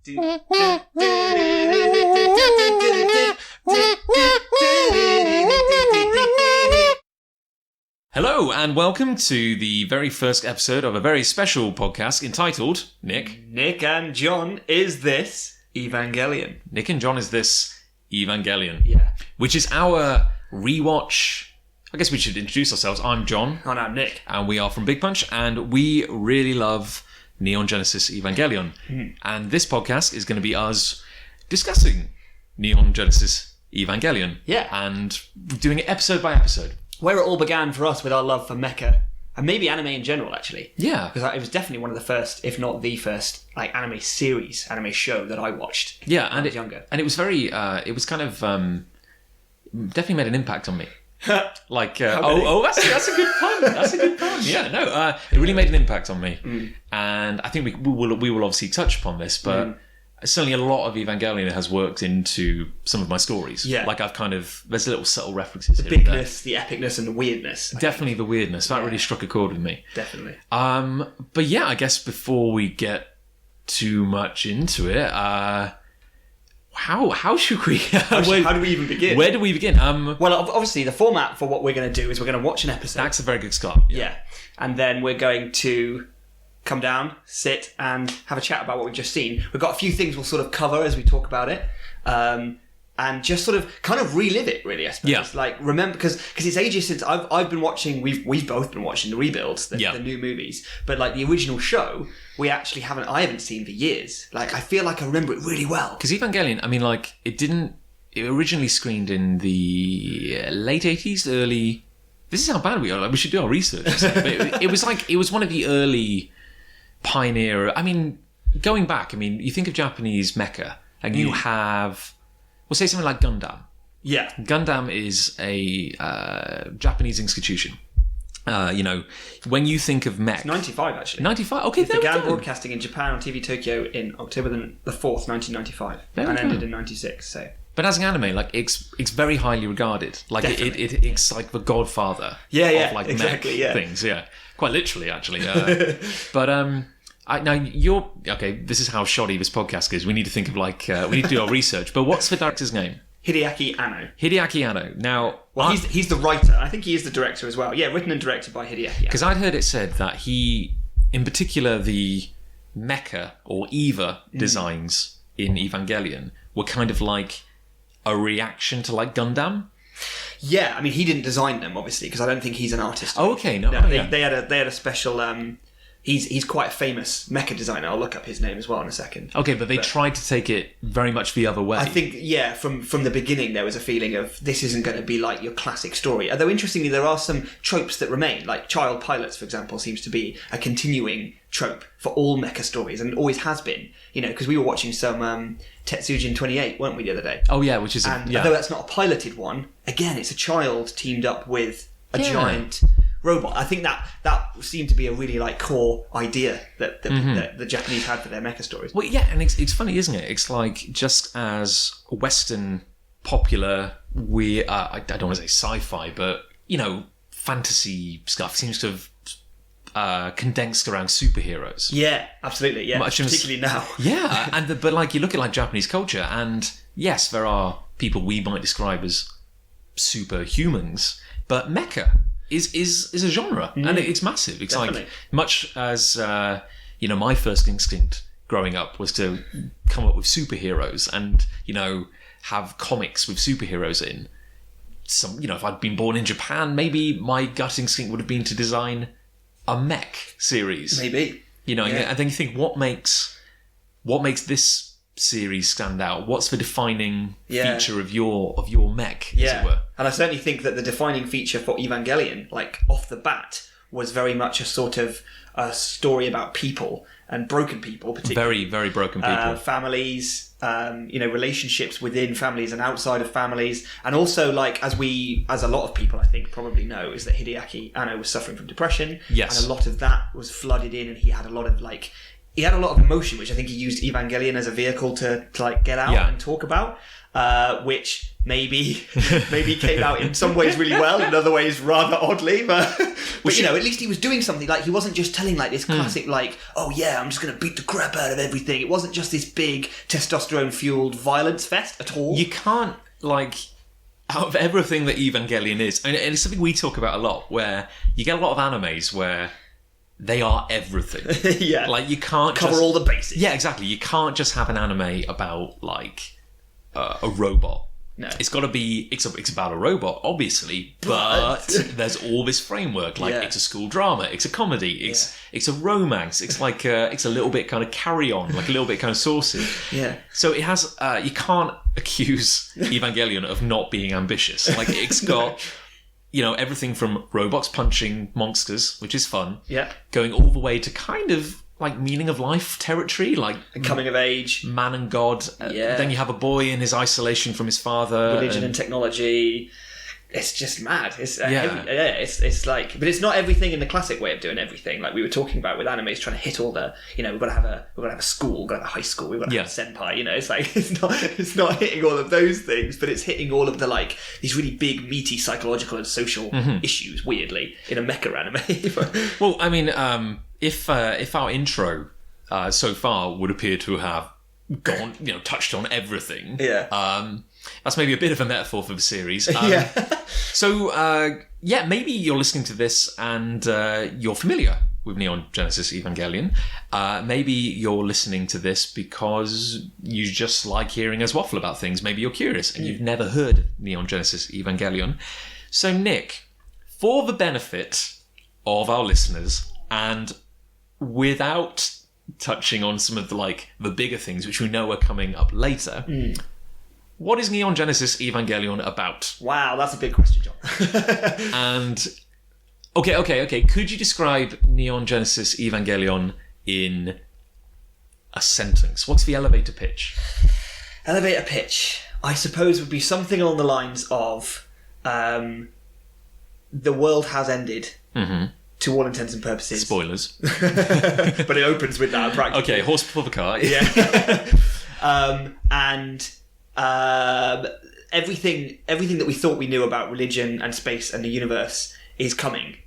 Hello and welcome to the very first episode of a very special podcast entitled Nich and Jon is this Evangelion. Nich and Jon is this Evangelion. Yeah. Which is our rewatch. I guess we should introduce ourselves. I'm Jon. And I'm Nick. And we are from Big Punch and we really love Neon Genesis Evangelion. And this podcast is going to be us discussing Neon Genesis Evangelion. Yeah. And doing it episode by episode. Where it all began for us with our love for mecha, and maybe anime in general, actually. Yeah. Because it was definitely one of the first, if not the first, like anime show that I watched. Yeah, when I was younger. And it was very, it was kind of, definitely made an impact on me. That's a good pun. That's a good pun. Yeah, no, it really made an impact on me. And I think we will obviously touch upon this, but certainly a lot of Evangelion has worked into some of my stories. Yeah. Like there's little subtle references the here and there. bigness, the epicness, and the weirdness. Definitely the weirdness. That really struck a chord with me. Definitely. But yeah, I guess before we get too much into it, how should we... how do we even begin? Where do we begin? Well, obviously, the format for what we're going to do is we're going to watch an episode. That's a very good start. Yeah. And then we're going to come down, sit, and have a chat about what we've just seen. We've got a few things we'll sort of cover as we talk about it. And just sort of kind of relive it, really, I suppose. Yeah. Like, remember, because it's ages since I've been watching, we've both been watching the rebuilds, the new movies. But, like, the original show, I haven't seen for years. Like, I feel like I remember it really well. Because Evangelion, I mean, like, it originally screened in the late 80s, early... This is how bad we are. Like, we should do our research. But it was one of the early pioneer... I mean, going back, you think of Japanese mecha, and you have... We'll say something like Gundam. Yeah. Gundam is a Japanese institution. When you think of mech... It's 95, actually. 95? Okay, it began broadcasting in Japan on TV Tokyo in October the 4th, 1995. Ended in 96, so... But as an anime, like, it's very highly regarded. Like, it's like the godfather of, like, exactly, mech things. Yeah. Quite literally, actually. But, this is how shoddy this podcast is. We need to think of, like, we need to do our research. But what's the director's name? Hideaki Anno. Hideaki Anno. Now... Well, he's the writer. I think he is the director as well. Yeah, written and directed by Hideaki Anno. Because I'd heard it said that he, in particular, the mecha or Eva designs in Evangelion were kind of like a reaction to, like, Gundam. Yeah, he didn't design them, obviously, because I don't think he's an artist. Oh, okay. They had a special... He's quite a famous mecha designer. I'll look up his name as well in a second. Okay, but they tried to take it very much the other way. I think, from the beginning there was a feeling of this isn't going to be like your classic story. Although, interestingly, there are some tropes that remain. Like child pilots, for example, seems to be a continuing trope for all mecha stories, and always has been. Because we were watching some Tetsujin 28, weren't we, the other day? Oh, yeah, which is... although that's not a piloted one, again, it's a child teamed up with a giant... robot. I think that seemed to be a really like core idea that the Japanese had for their mecha stories. Well, yeah, and it's funny, isn't it? It's like just as Western popular, I don't want to say sci-fi, but fantasy stuff seems to have condensed around superheroes. Yeah, absolutely. Yeah, particularly now. Yeah, but like you look at like Japanese culture, and yes, there are people we might describe as superhumans, but mecha is a genre, and it's massive. It's definitely. like much as my first instinct growing up was to come up with superheroes and have comics with superheroes in. Some if I'd been born in Japan, maybe my gut instinct would have been to design a mech series. Maybe and then you think what makes this series stand out? What's the defining feature of your mech, as it were? And I certainly think that the defining feature for Evangelion, like off the bat, was very much a sort of a story about people and broken people, particularly. Very, very broken people. Families, relationships within families and outside of families. And also, like, as a lot of people, I think, probably know, is that Hideaki Anno was suffering from depression. Yes. And a lot of that was flooded in, and he had a lot of, like, he had a lot of emotion, which I think he used Evangelion as a vehicle to like get out and talk about, which maybe came out in some ways really well, in other ways rather oddly. But you know, at least he was doing something. Like, he wasn't just telling like this classic like, oh yeah, I'm just going to beat the crap out of everything. It wasn't just this big testosterone fueled violence fest at all. You can't like. Out of everything that Evangelion is, and it's something we talk about a lot, where you get a lot of animes where they are everything. Yeah. Like, you can't cover all the bases. Yeah, exactly. You can't just have an anime about, like, a robot. No. It's got to be... It's about a robot, obviously, but there's all this framework. Like, it's a school drama, it's a comedy, it's a romance, it's like... it's a little bit kind of carry-on, like a little bit kind of saucy. Yeah. So it has... you can't accuse Evangelion of not being ambitious. Like, it's got... You know, everything from robots punching monsters, which is fun, going all the way to kind of like meaning of life territory, like coming of age, man and God. Then you have a boy in his isolation from his father, religion and technology. It's just mad. It's it's like, but it's not everything in the classic way of doing everything. Like we were talking about with animes, trying to hit all the, you know, we've got to have a school, we've got to have a high school, we've got to have a senpai. You know, it's like it's not hitting all of those things, but it's hitting all of the like these really big, meaty psychological and social issues. Weirdly, in a mecha anime. Well, I mean, if our intro so far would appear to have gone, you know, touched on everything. That's maybe a bit of a metaphor for the series. So, maybe you're listening to this and you're familiar with Neon Genesis Evangelion. Maybe you're listening to this because you just like hearing us waffle about things. Maybe you're curious and you've never heard of Neon Genesis Evangelion. So, Nick, for the benefit of our listeners and without touching on some of the bigger things which we know are coming up later... What is Neon Genesis Evangelion about? Wow, that's a big question, John. And okay. Could you describe Neon Genesis Evangelion in a sentence? What's the elevator pitch? Elevator pitch, I suppose, would be something along the lines of the world has ended. To all intents and purposes. Spoilers. But it opens with that practically. Okay, horse before the car. And everything that we thought we knew about religion and space and the universe is coming.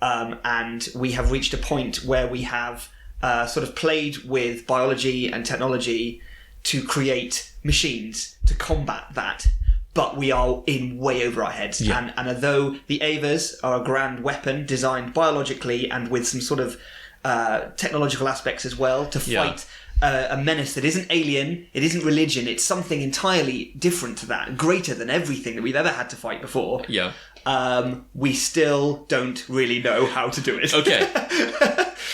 And we have reached a point where we have sort of played with biology and technology to create machines to combat that. But we are in way over our heads. And although the Avas are a grand weapon designed biologically and with some sort of technological aspects as well to fight a menace that isn't alien, it isn't religion, it's something entirely different to that, greater than everything that we've ever had to fight before. We still don't really know how to do it. Okay.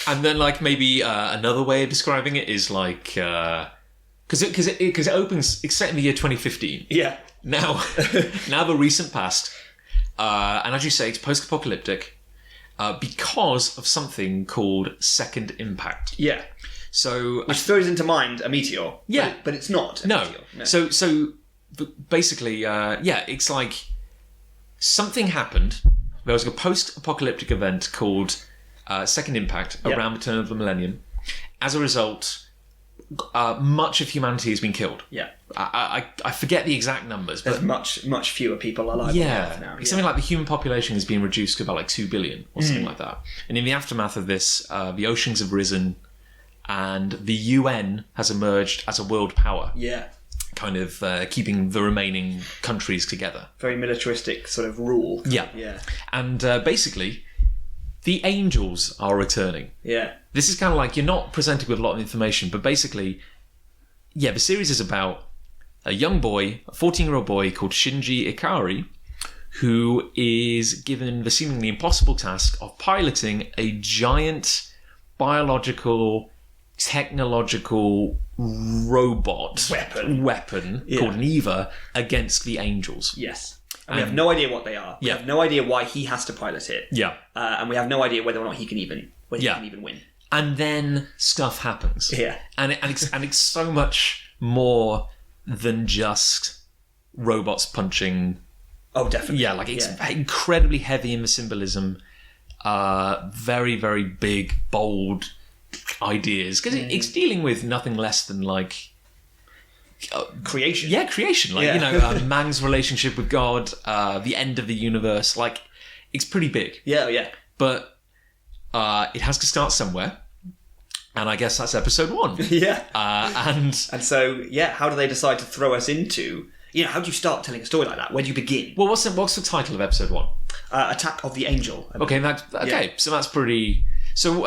And then maybe another way of describing it is because it opens, it's set in the year 2015. Now the recent past, and as you say, it's post-apocalyptic because of something called second impact. So which throws into mind a meteor. But it's not a meteor. No. So basically, it's like something happened. There was a post-apocalyptic event called second impact around the turn of the millennium. As a result, much of humanity has been killed. I forget the exact numbers, but there's much fewer people alive on Earth now. It's something like the human population has been reduced to about 2 billion or something like that. And in the aftermath of this, the oceans have risen, and the UN has emerged as a world power. Kind of keeping the remaining countries together. Very militaristic sort of rule. And basically, the angels are returning. This is kind of you're not presented with a lot of information, but basically, the series is about a young boy, a 14-year-old boy called Shinji Ikari, who is given the seemingly impossible task of piloting a giant biological, technological robot weapon called an Eva against the angels. And we have no idea what they are. We have no idea why he has to pilot it. And we have no idea whether or not he can even win. And then stuff happens. And it's so much more than just robots punching. Oh, definitely. It's incredibly heavy in the symbolism. Very, very big, bold ideas, because it's dealing with nothing less than like creation. Yeah, creation. Like man's relationship with God, the end of the universe. Like, it's pretty big. Yeah. But it has to start somewhere. And I guess that's episode 1. Yeah. And so, how do they decide to throw us into... how do you start telling a story like that? Where do you begin? Well, what's the title of episode 1? Attack of the Angel. So that's pretty... So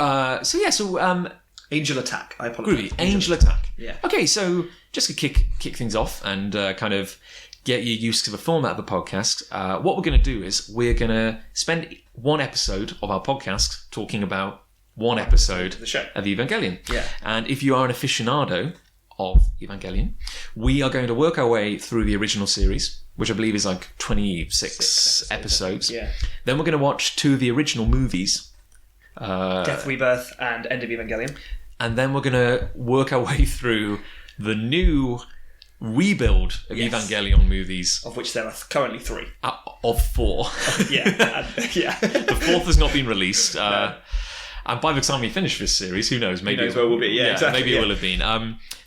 Angel Attack. I apologize. Groovy. Angel Attack. Yeah. Okay, so just to kick things off and kind of get you used to the format of the podcast, what we're going to do is we're going to spend one episode of our podcast talking about one episode the show of Evangelion. Yeah. And if you are an aficionado of Evangelion, we are going to work our way through the original series, which I believe is like 26 episodes. Yeah. Then we're going to watch 2 of the original movies. Death, Rebirth, and End of Evangelion. And then we're going to work our way through the new rebuild of Evangelion movies. Of which there are currently 3. Of 4. Yeah. The 4th has not been released. No. And by the time we finish this series, who knows? Maybe who knows where we'll be. Yeah, exactly. Maybe it will have been.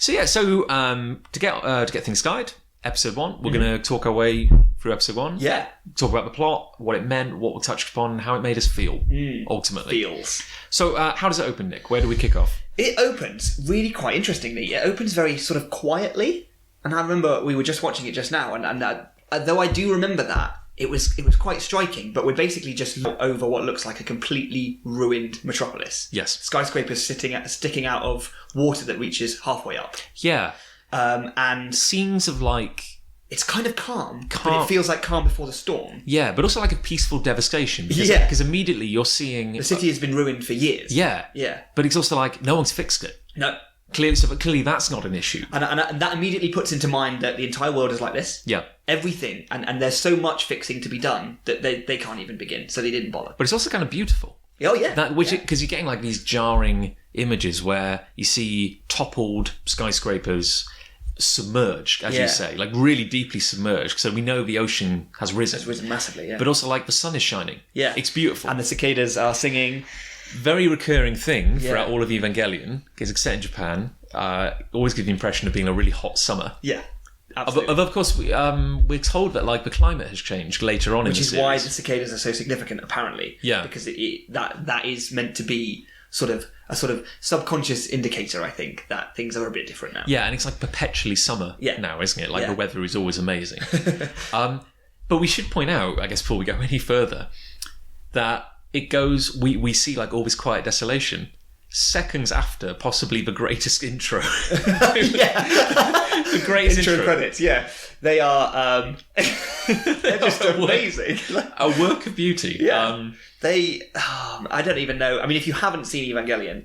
To get things started, episode 1, we're going to talk our way through episode 1. Yeah. Talk about the plot, what it meant, what we touched upon, how it made us feel, ultimately. Feels. So how does it open, Nick? Where do we kick off? It opens really quite interestingly. It opens very sort of quietly. And I remember we were just watching it just now. And though I do remember that, it was quite striking. But we're basically just over what looks like a completely ruined metropolis. Yes. Skyscrapers sticking out of water that reaches halfway up. Yeah. And scenes of like... It's kind of calm, but it feels like calm before the storm. Yeah, but also like a peaceful devastation. Because immediately you're seeing... The city has been ruined for years. Yeah. Yeah. But it's also like, no one's fixed it. No. Clearly that's not an issue. And that immediately puts into mind that the entire world is like this. Yeah. Everything. And there's so much fixing to be done that they can't even begin. So they didn't bother. But it's also kind of beautiful. Oh, yeah. Because you're getting like these jarring images where you see toppled skyscrapers submerged, as you say, like really deeply submerged. So we know the ocean has risen. It's risen massively, yeah. But also like the sun is shining. Yeah. It's beautiful. And the cicadas are singing. Very recurring thing throughout all of Evangelion, because it's set in Japan, always gives the impression of being a really hot summer. Yeah, absolutely. Of course, we're told that like the climate has changed later on in the series. Which is why the cicadas are so significant, apparently. Yeah. Because that is meant to be a sort of subconscious indicator, I think, that things are a bit different now. Yeah, and it's like perpetually summer now, isn't it? Like the weather is always amazing. But we should point out, I guess, before we go any further, that it goes, we see like all this quiet desolation seconds after possibly the greatest intro. The greatest intro credits, yeah. They are they're just amazing. A work of beauty. Yeah. I don't even know. I mean, if you haven't seen Evangelion,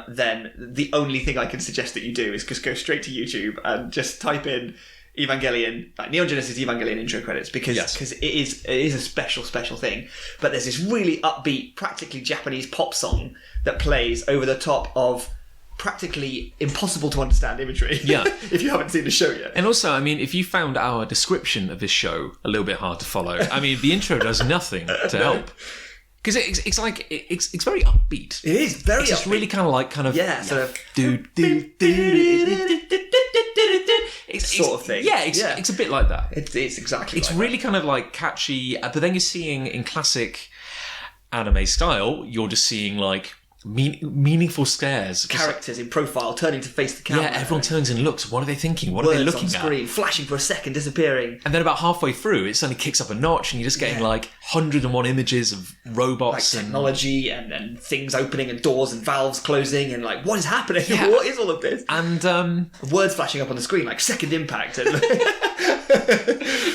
then the only thing I can suggest that you do is just go straight to YouTube and just type in Evangelion, like Neon Genesis Evangelion intro credits, because it is a special thing. But there's this really upbeat, practically Japanese pop song that plays over the top of practically impossible to understand imagery. Yeah. If you haven't seen the show yet. And also, I mean, if you found our description of this show a little bit hard to follow, I mean, the intro does nothing to help. Because it's like it's very upbeat. It is very. It's just upbeat. really kind of sort of sort of thing. Yeah, it's a bit like that. It's exactly. It's like really kind of like catchy, but then you're seeing in classic anime style, you're just seeing like meaningful stares. Characters in profile turning to face the camera. Yeah, everyone turns and looks. What are they thinking? What Words are they looking on screen, at? flashing for a second, disappearing. And then about halfway through, it suddenly kicks up a notch, and you're just getting like 101 images of robots like technology and things opening and doors and valves closing and like what is happening? Yeah. What is all of this? And words flashing up on the screen like second impact. And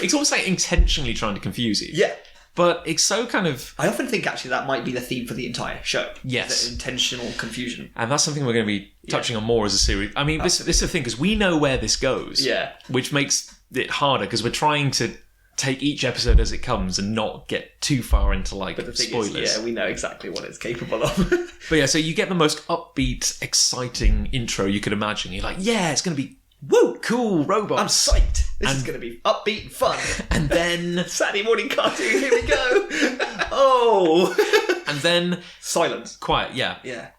it's almost like intentionally trying to confuse you. Yeah. But it's so kind of... I often think, actually, that might be the theme for the entire show. Yes. The intentional confusion. And that's something we're going to be touching on more as a series. I mean, this is the thing, because we know where this goes. Yeah. Which makes it harder, because we're trying to take each episode as it comes and not get too far into, like, but the thing spoilers. is, we know exactly what it's capable of. But yeah, so you get the most upbeat, exciting intro you could imagine. You're like, yeah, it's going to be... Woo! Cool robots. I'm psyched. This is going to be upbeat and fun. And then... Saturday morning cartoon, here we go. Oh! And then... Silence. Quiet, yeah. Yeah.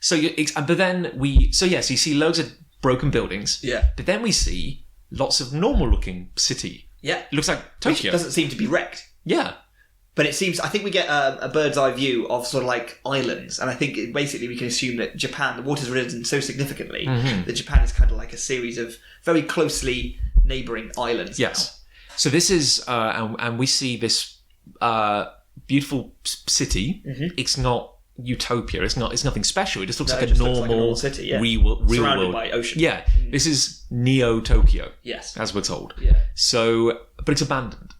So yes, you see loads of broken buildings. Yeah. But then we see lots of normal-looking city. Yeah. It looks like Which Tokyo. doesn't seem to be wrecked. Yeah. But I think we get a bird's eye view of sort of like islands, and I think basically we can assume that Japan, the water's risen so significantly that Japan is kind of like a series of very closely neighbouring islands. Yes. So this is, and we see this beautiful city. It's not utopia. It's nothing special. It just looks like a normal city, yeah. real Surrounded world by ocean. Yeah. This is Neo Tokyo. Yes. As we're told. Yeah. So, but it's abandoned.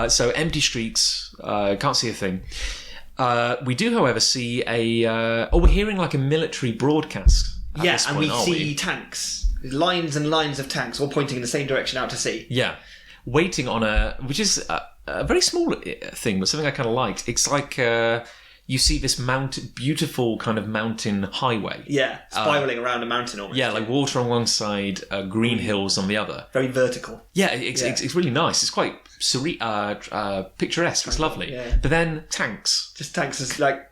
So empty streets, can't see a thing. We do, however, see we're hearing like a military broadcast. Yeah, and we see tanks, lines and lines of tanks, all pointing in the same direction out to sea. Yeah, waiting on which is a very small thing, but something I kind of liked. It's like you see this beautiful kind of mountain highway. Yeah, spiraling around a mountain almost. Yeah, like water on one side, green hills on the other. Very vertical. Yeah, it's really nice. It's quite picturesque. It's lovely. Yeah. But then tanks. Just tanks,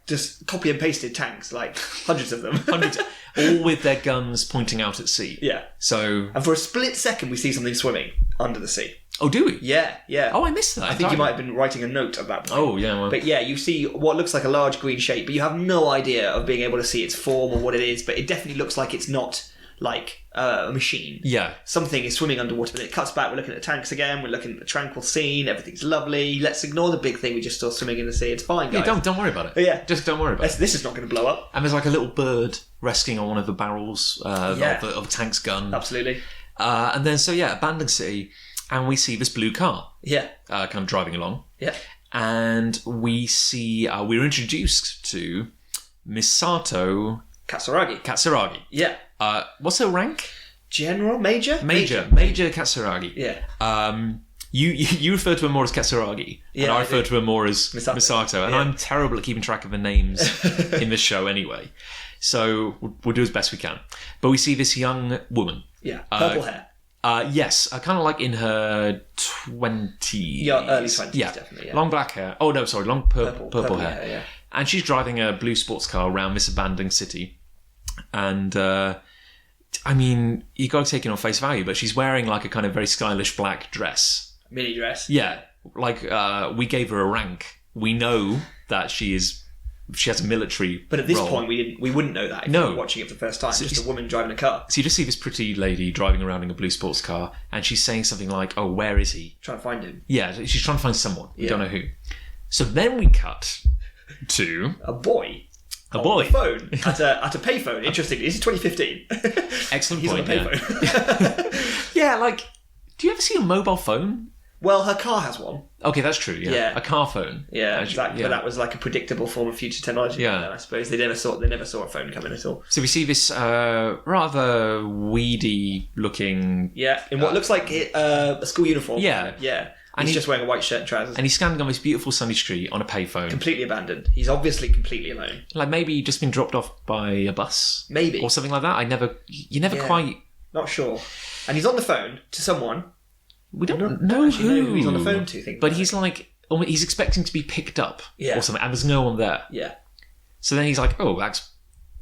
just copy and pasted tanks, like hundreds of them. Hundreds, all with their guns pointing out at sea. Yeah. So, and for a split second, we see something swimming under the sea. Oh, do we? Yeah. Oh, I missed that. I think you might have been writing a note at that point. Oh, yeah. Well. But yeah, you see what looks like a large green shape, but you have no idea of being able to see its form or what it is, but it definitely looks like it's not like a machine. Yeah. Something is swimming underwater, but it cuts back. We're looking at tanks again. We're looking at the tranquil scene. Everything's lovely. Let's ignore the big thing we just saw swimming in the sea. It's fine, guys. Yeah, don't worry about it. But yeah. Just don't worry about it. This is not going to blow up. And there's like a little bird resting on one of the barrels of the tank's gun. Absolutely. And then, abandoned city, and we see this blue car. Yeah. Kind of driving along. Yeah. And we see, we're introduced to Misato Katsuragi. Yeah. What's her rank? General? Major Katsuragi. Yeah. You refer to her more as Katsuragi, and I refer to her more as Misato, and I'm terrible at keeping track of the names in the show anyway. So we'll do as best we can. But we see this young woman. Yeah, purple hair. Yes, kind of like in her 20s. Yeah, early 20s, definitely. Yeah. Long black hair. Oh, no, sorry, long purple hair. Yeah. And she's driving a blue sports car around this abandoned city. And, I mean, you got to take it on face value, but she's wearing like a kind of very stylish black dress. Mini dress. Yeah, like we gave her a rank. We know that she has a military But at this role. point, we wouldn't know that if we were watching it for the first time. Just a woman driving a car. So you just see this pretty lady driving around in a blue sports car, and she's saying something like, "Oh, where is he?" Trying to find him. Yeah, she's trying to find someone. We don't know who. So then we cut to a boy. A boy. On the phone at a payphone. Interesting. This is 2015. Excellent He's point. on a payphone. Yeah, like, do you ever see a mobile phone? Well, her car has one. Okay, that's true. Yeah, a car phone. Yeah, exactly. But that was like a predictable form of future technology. Yeah, I suppose they never saw a phone coming at all. So we see this rather weedy looking. Yeah, in what looks like a school uniform. Yeah, yeah. And he's just wearing a white shirt and trousers. And he's standing on this beautiful sunny street on a payphone. Completely abandoned. He's obviously completely alone. Like maybe just been dropped off by a bus. Maybe. Or something like that. You never quite... Not sure. And he's on the phone to someone. We don't know who he's on the phone to. But he's like... He's expecting to be picked up or something. And there's no one there. Yeah. So then he's like, oh, that's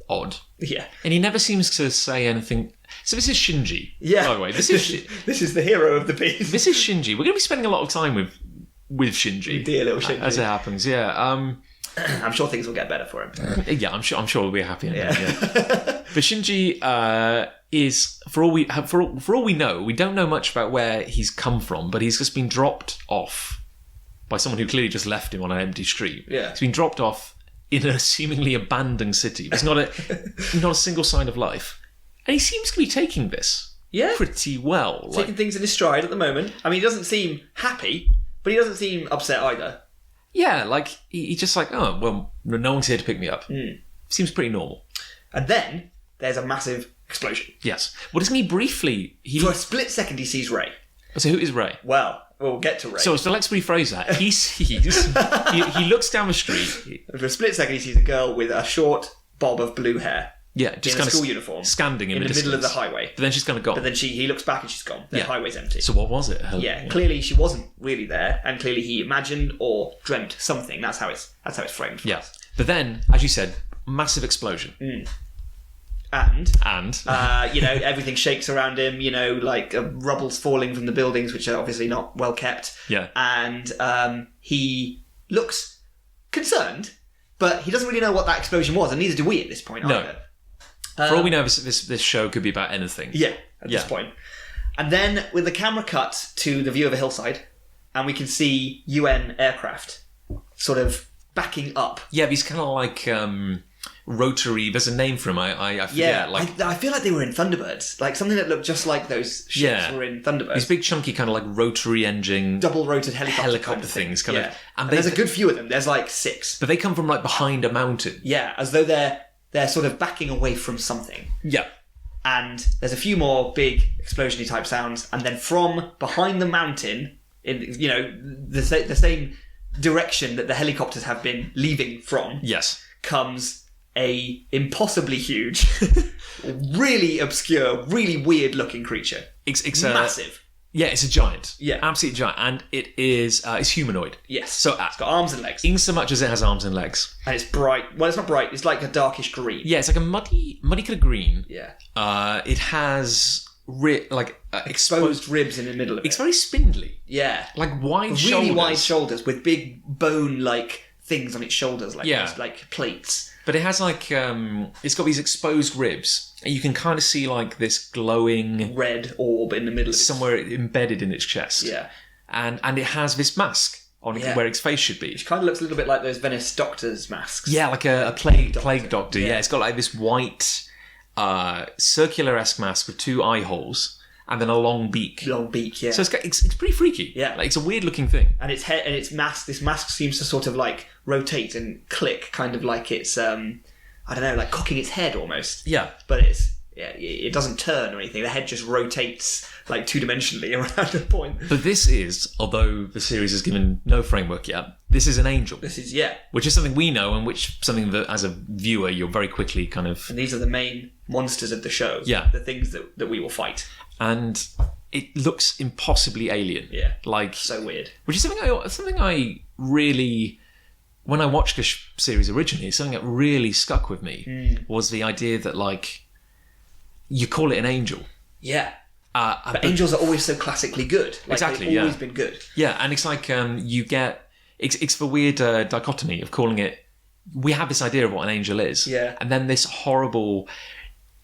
odd. Yeah. And he never seems to say anything... So this is Shinji, by the way. This is the hero of the piece. This is Shinji. We're going to be spending a lot of time with Shinji. Dear little Shinji. As it happens, yeah. I'm sure things will get better for him. Yeah, I'm sure we'll be happy. Yeah. But Shinji is, for all we know, we don't know much about where he's come from, but he's just been dropped off by someone who clearly just left him on an empty street. Yeah. He's been dropped off in a seemingly abandoned city. There's not a single sign of life. And he seems to be taking this pretty well. Taking things in his stride at the moment. I mean, he doesn't seem happy, but he doesn't seem upset either. Yeah, like, he's just like, oh, well, no one's here to pick me up. Seems pretty normal. And then there's a massive explosion. Yes. Well, doesn't he briefly... For a split second, he sees Ray. So who is Ray? Well, we'll get to Ray. So let's rephrase that. He sees... he looks down the street. For a split second, he sees a girl with a short bob of blue hair. Yeah, just in kind a school uniform, standing in the middle of the highway. But then she's kind of gone. But then he looks back and she's gone. The highway's empty. So what was it? Clearly she wasn't really there, and clearly he imagined or dreamt something. That's how it's framed. Yes. But then, as you said, massive explosion. And And everything shakes around him. Like rubble's falling from the buildings, which are obviously not well kept. Yeah. And he looks concerned, but he doesn't really know what that explosion was, and neither do we at this point either. For all we know, this show could be about anything. Yeah, at this point. And then with the camera cut to the view of a hillside, and we can see UN aircraft sort of backing up. Yeah, these kind of like rotary. There's a name for them. I forget. I feel like they were in Thunderbirds, like something that looked just like those ships were in Thunderbirds. These big chunky kind of like rotary engine, double-rotated helicopter kind of things, thing. kind of. And there's a good few of them. There's like 6, but they come from like behind a mountain. Yeah, as though they're sort of backing away from something. Yeah. And there's a few more big explosion-y type sounds, and then from behind the mountain, in the same direction that the helicopters have been leaving from, yes, comes a impossibly huge, really obscure, really weird-looking creature. It's massive. Yeah, it's a giant. Yeah, absolutely giant, and it is it's humanoid. Yes, so it's got arms and legs. In so much as it has arms and legs, and it's bright. Well, it's not bright. It's like a darkish green. Yeah, it's like a muddy kind of green. Yeah. It has exposed ribs in the middle of it. It's very spindly. Yeah, like wide, really wide shoulders with big bone-like things on its shoulders, like plates. But it has like it's got these exposed ribs. And you can kind of see like this glowing red orb in the middle of it. Somewhere embedded in its chest. Yeah. And it has this mask on where its face should be. Which kind of looks a little bit like those Venice doctors' masks. Yeah, like a plague doctor. Yeah, it's got like this white circular-esque mask with 2 eye holes and then a long beak. Long beak, yeah. So it's pretty freaky. Yeah. Like it's a weird looking thing. And its head and its mask, this mask seems to sort of like rotate and click, kind of like it's I don't know, like cocking its head almost. Yeah. But it doesn't turn or anything. The head just rotates like 2-dimensionally around a point. But this is, although the series has given no framework yet, this is an angel. This is, which is something we know, and something that as a viewer you're very quickly kind of... And these are the main monsters of the show. Yeah. The things that we will fight. And it looks impossibly alien. Yeah. Like... So weird. Which is something I really... When I watched the series originally, something that really stuck with me was the idea that, like, you call it an angel. Yeah. But angels are always so classically good. Like, exactly, they've always been good. Yeah, and it's like you get... It's the weird dichotomy of calling it... We have this idea of what an angel is. Yeah. And then this horrible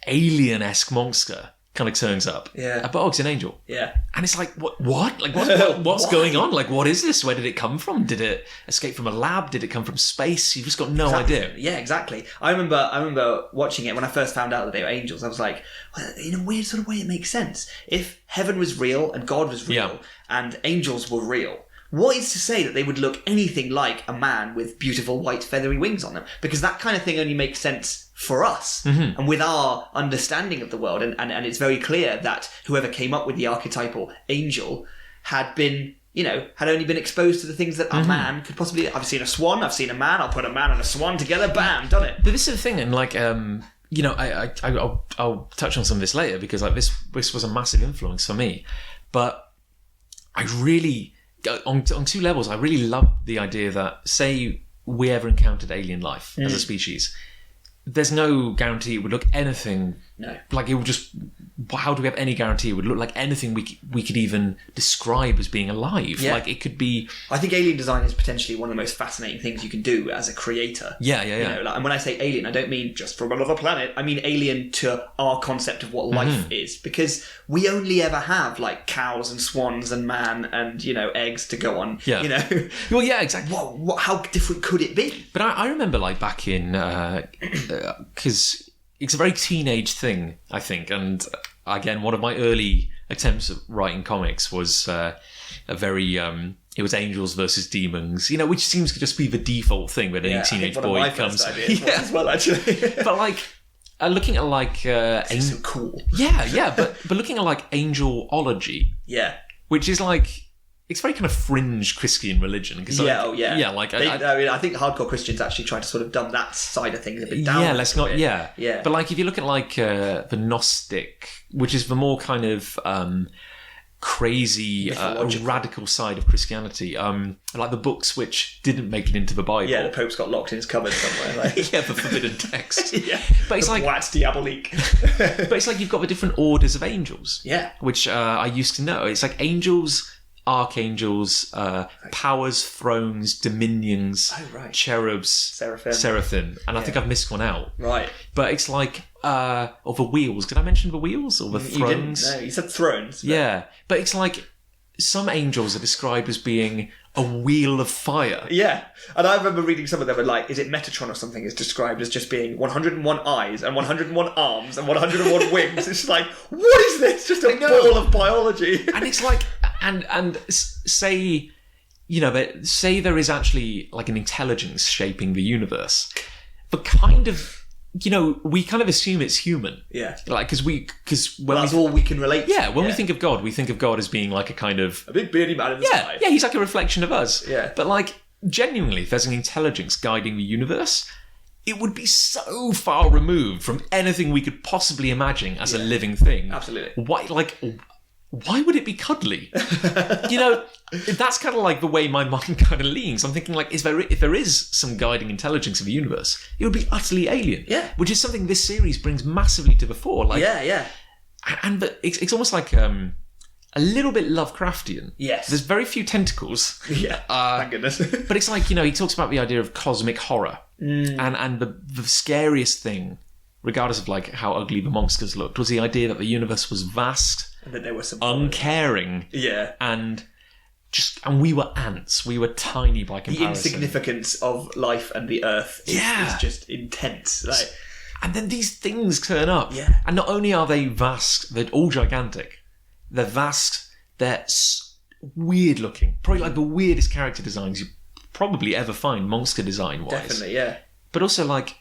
alien-esque monster kind of turns up. Yeah. But it's an angel. Yeah. And it's like, what? Like, what's going on? Like, what is this? Where did it come from? Did it escape from a lab? Did it come from space? You've just got no idea. Yeah, exactly. I remember watching it when I first found out that they were angels. I was like, well, in a weird sort of way, it makes sense. If heaven was real and God was real and angels were real, what is to say that they would look anything like a man with beautiful white feathery wings on them? Because that kind of thing only makes sense for us and with our understanding of the world. And it's very clear that whoever came up with the archetypal angel had been, had only been exposed to the things that a man could possibly... I've seen a swan, I've seen a man, I'll put a man and a swan together, bam, done it. But this is the thing, and like... I'll touch on some of this later because like this was a massive influence for me. But I really... On 2 levels, I really love the idea that, say, we ever encountered alien life as a species, there's no guarantee it would look anything... No. Like, it would just... How do we have any guarantee it would look like anything we could even describe as being alive? Yeah. Like, it could be... I think alien design is potentially one of the most fascinating things you can do as a creator. Yeah. And when I say alien, I don't mean just from another planet. I mean alien to our concept of what life is. Because we only ever have, like, cows and swans and man and, eggs to go on. Yeah. Well, yeah, exactly. How different could it be? But I remember, like, back in... Because it's a very teenage thing, I think. And, again, one of my early attempts at writing comics was a very... it was angels versus demons, which seems to just be the default thing when any teenage boy comes... As well, actually. But, like... looking at, like... so cool. Yeah, but looking at, like, angelology... Yeah. Which is, like... It's very kind of fringe Christian religion. Yeah, Yeah, like... I think hardcore Christians actually try to sort of dumb that side of things a bit down. Yeah, let's not... Yeah. But, like, if you look at, like, the Gnostic, which is the more kind of crazy radical side of Christianity, like the books which didn't make it into the Bible. Yeah, the Pope's got locked in his cupboard somewhere. Like. Yeah, the forbidden text. Yeah, but it's like what's diabolique. But it's like you've got the different orders of angels. Yeah, which I used to know. It's like angels, archangels, powers, thrones, dominions, cherubs, seraphim, and I think I've missed one out. Right, but it's like or the wheels. Did I mention the wheels or the thrones? You didn't. No, you said thrones. But... Yeah, but it's like some angels are described as being a wheel of fire. Yeah, and I remember reading some of them, and like, is it Metatron or something? Is described as just being 101 eyes and 101 arms and 101 wings. It's like, what is this? Just a ball of biology. And it's like, and say, you know, say there is actually like an intelligence shaping the universe, but kind of. You know, we kind of assume it's human. Yeah. Like, because that's all we can relate to. Yeah, when we think of God, we think of God as being like a kind of... a big beardy man in the sky. Yeah, he's like a reflection of us. Yeah. But like, genuinely, if there's an intelligence guiding the universe, it would be so far removed from anything we could possibly imagine as a living thing. Absolutely. Why would it be cuddly? You know, that's kind of like the way my mind kind of leans. I'm thinking like, if there is some guiding intelligence of the universe, it would be utterly alien. Yeah. Which is something this series brings massively to the fore. Like, yeah. But it's almost like a little bit Lovecraftian. Yes. There's very few tentacles. Yeah. Thank goodness. But it's like, you know, he talks about the idea of cosmic horror. And the scariest thing, regardless of like how ugly the monsters looked, was the idea that the universe was vast. And that there was some uncaring, and we were ants. We were tiny by comparison. The insignificance of life and the earth is just intense. Like, and then these things turn up, and not only are they vast, they're all gigantic. They're vast. They're weird looking. Probably like the weirdest character designs you probably ever find, monster design wise. Definitely, yeah. But also like.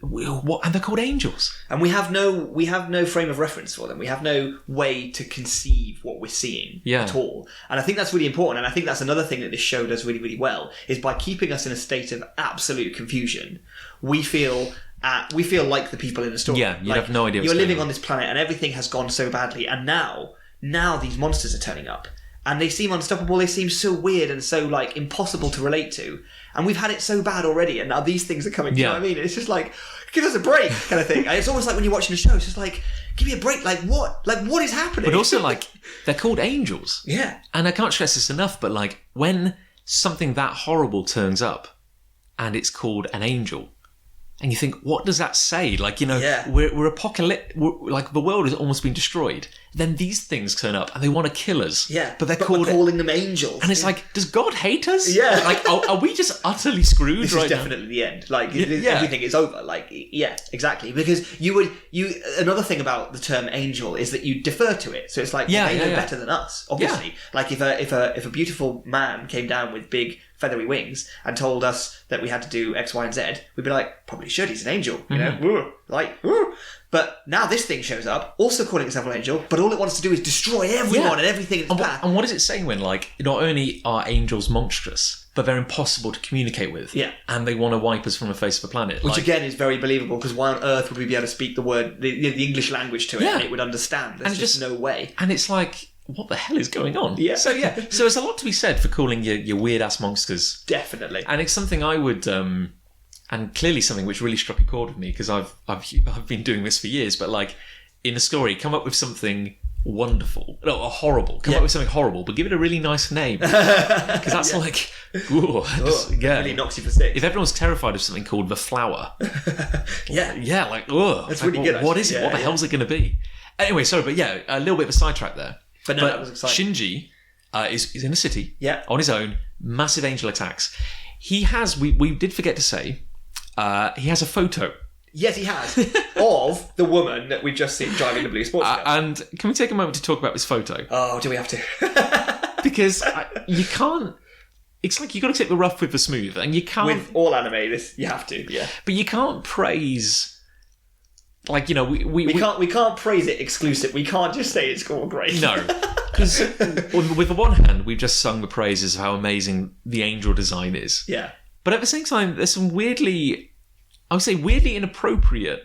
And they're called angels, and we have no frame of reference for them. We have no way to conceive what we're seeing at all. And I think that's really important. And I think that's another thing that this show does really, really well, is by keeping us in a state of absolute confusion. We feel like the people in the story. Yeah, you have no idea. You're living on this planet, and everything has gone so badly. And now these monsters are turning up, and they seem unstoppable. They seem so weird and so like impossible to relate to. And we've had it so bad already, and now these things are coming. Do you know what I mean? It's just like, give us a break, kind of thing. And it's almost like when you're watching a show, it's just like, give me a break. Like what? Like what is happening? But also, like, they're called angels. Yeah. And I can't stress this enough, but like when something that horrible turns up, and it's called an angel, and you think, what does that say? Like, you know, we're apocalyptic. Like the world has almost been destroyed. Then these things turn up and they want to kill us. Yeah, but we're calling them angels. And it's like, does God hate us? Yeah, like, are we just utterly screwed? This right is definitely the end. Like, everything is over. Like, yeah, exactly. Because another thing about the term angel is that you defer to it. So it's like they know better than us. Obviously, like if a beautiful man came down with big feathery wings and told us that we had to do X, Y, and Z, we'd be like, probably should. He's an angel, you know. Woo, like, woo. But now this thing shows up, also calling itself an angel, but all it wants to do is destroy everyone and everything in its path. And what is it saying when, like, not only are angels monstrous, but they're impossible to communicate with. Yeah. And they want to wipe us from the face of the planet. Which, again, is very believable, because why on earth would we be able to speak the word, the English language to it, and it would understand? There's just no way. And it's like, what the hell is going on? Yeah. So there's a lot to be said for calling your weird-ass monsters. Definitely. And it's something I would... and clearly something which really struck a chord with me, because I've been doing this for years, but like in a story, come up with something wonderful, horrible. Come up with something horrible, but give it a really nice name, because that's like, really knocks you for six. If everyone's terrified of something called the flower, like, that's really good. What is it? What the hell's it going to be? Anyway, sorry, but a little bit of a sidetrack there. But no, that was exciting. Shinji is in a city, on his own, massive angel attacks. He has. We did forget to say. He has a photo. Yes, he has. Of the woman that we've just seen driving the blue sports car. And can we take a moment to talk about this photo? Oh, do we have to? Because you can't... It's like you've got to take the rough with the smooth, and you can't... With all anime, you have to, yeah. But you can't praise... Like, you know, we can't praise it exclusive. We can't just say it's all great. No. Because with the one hand, we've just sung the praises of how amazing the angel design is. Yeah. But at the same time, there's some weirdly inappropriate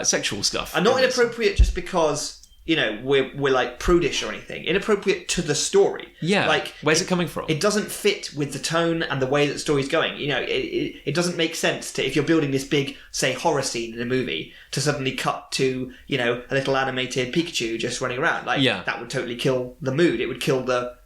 sexual stuff. And not inappropriate just because we're like prudish or anything. Inappropriate to the story. Yeah. Like, where's it coming from? It doesn't fit with the tone and the way that the story's going. It doesn't make sense to, if you're building this big, say, horror scene in a movie, to suddenly cut to, a little animated Pikachu just running around. Like, that would totally kill the mood. It would kill the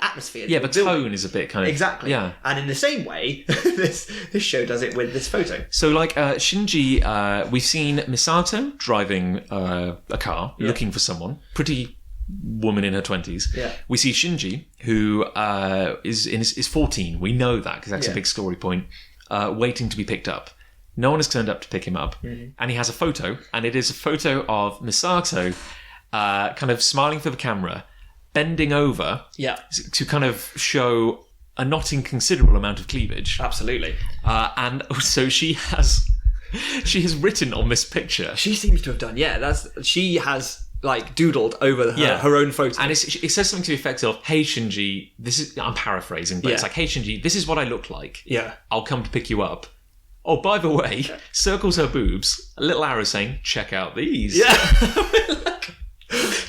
atmosphere. Yeah, but tone is a bit kind of... Exactly. Yeah. And in the same way, this show does it with this photo. So, like, Shinji, we've seen Misato driving a car, looking for someone. Pretty woman in her 20s. Yeah. We see Shinji, who is 14. We know that, because that's a big story point, waiting to be picked up. No one has turned up to pick him up. Mm-hmm. And he has a photo, and it is a photo of Misato kind of smiling for the camera, bending over to kind of show a not inconsiderable amount of cleavage. Absolutely. And also she has written on this picture. She seems to have done, she has like doodled over her own photo. And it says something to the effect of, hey Shinji, I'm paraphrasing, but it's like, hey Shinji, this is what I look like. Yeah. I'll come to pick you up. Oh, by the way, circles her boobs, a little arrow saying, check out these. Yeah.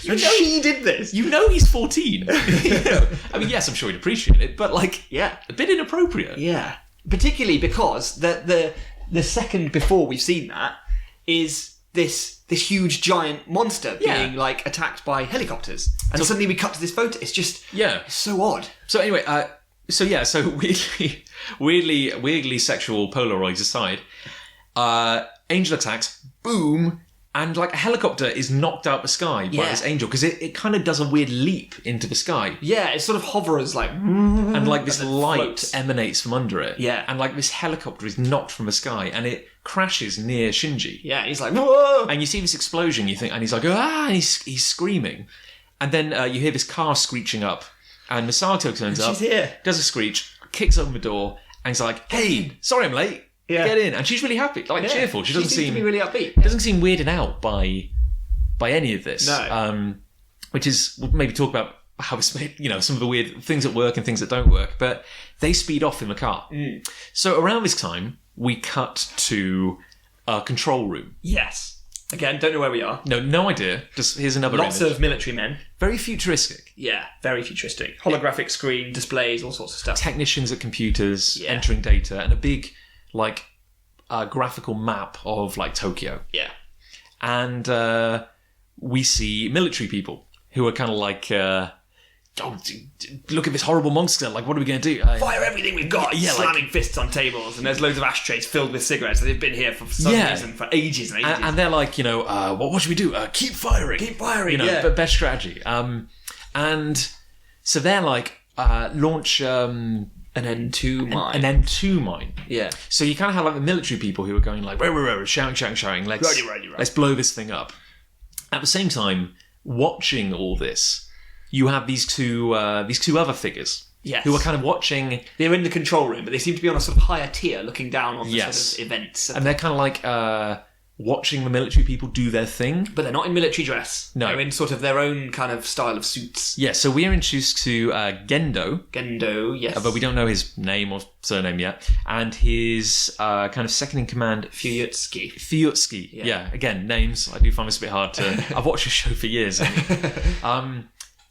She did this. He's 14. I mean, yes, I'm sure he'd appreciate it, but like, a bit inappropriate. Yeah. Particularly because the second before we've seen that is this huge giant monster being like attacked by helicopters, and so suddenly we cut to this photo. It's just so odd. So anyway, so weirdly sexual Polaroids aside, angel attacks, boom. And like a helicopter is knocked out the sky by this angel, because it kind of does a weird leap into the sky. Yeah, it sort of hovers like... And like this light floats. emanates from under it. Yeah. And like this helicopter is knocked from the sky and it crashes near Shinji. Yeah, he's like, whoa! And you see this explosion, you think, and he's like, ah, and he's screaming. And then you hear this car screeching up, and Misato turns up, she's here. Does a screech, kicks open the door, and he's like, hey, sorry I'm late. Yeah. Get in. And she's really happy, like cheerful. She doesn't seems to be really upbeat. Doesn't seem weirded out by any of this. No. Which is, we'll maybe talk about how it's made, some of the weird things that work and things that don't work. But they speed off in the car. Mm. So around this time, we cut to a control room. Yes. Again, don't know where we are. No idea. Just here's another Lots image. of military men. Very futuristic. Yeah, very futuristic. Holographic screen, displays, all sorts of stuff. Technicians at computers, entering data, and a big, like, graphical map of, like, Tokyo. Yeah. And we see military people who are kind of like, look at this horrible monster. Like, what are we going to do? Fire everything we've got. Yeah, slamming fists on tables, and there's loads of ashtrays filled with cigarettes. They've been here for some reason for ages and ages. And they're like, what should we do? Keep firing. Keep firing. But best strategy. And so they're like, launch an N2 mine. An N2 mine. Yeah. So you kind of have like the military people who are going like, shouting, let's blow this thing up. At the same time, watching all this, you have these two other figures who are kind of watching. They're in the control room, but they seem to be on a sort of higher tier, looking down on the sort of events. And they're kind of like watching the military people do their thing. But they're not in military dress. No. They're in sort of their own kind of style of suits. Yeah, so we are introduced to Gendo. Gendo, yes. But we don't know his name or surname yet. And his kind of second-in-command... Fuyutsuki. Yeah, again, names. I do find this a bit hard to... I've watched the show for years.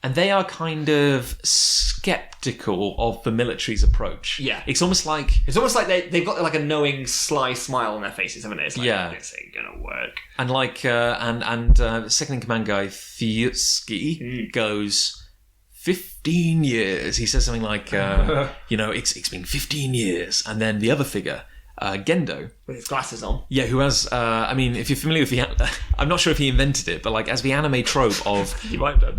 And they are kind of skeptical of the military's approach. Yeah. It's almost like they've got like a knowing, sly smile on their faces, haven't they? It's like, this ain't gonna work. And like, the second-in-command guy, Fuyutsuki, goes, 15 years. He says something like, it's been 15 years. And then the other figure... Gendo. With his glasses on. Yeah, who has, if you're familiar with I'm not sure if he invented it, but like as the anime trope of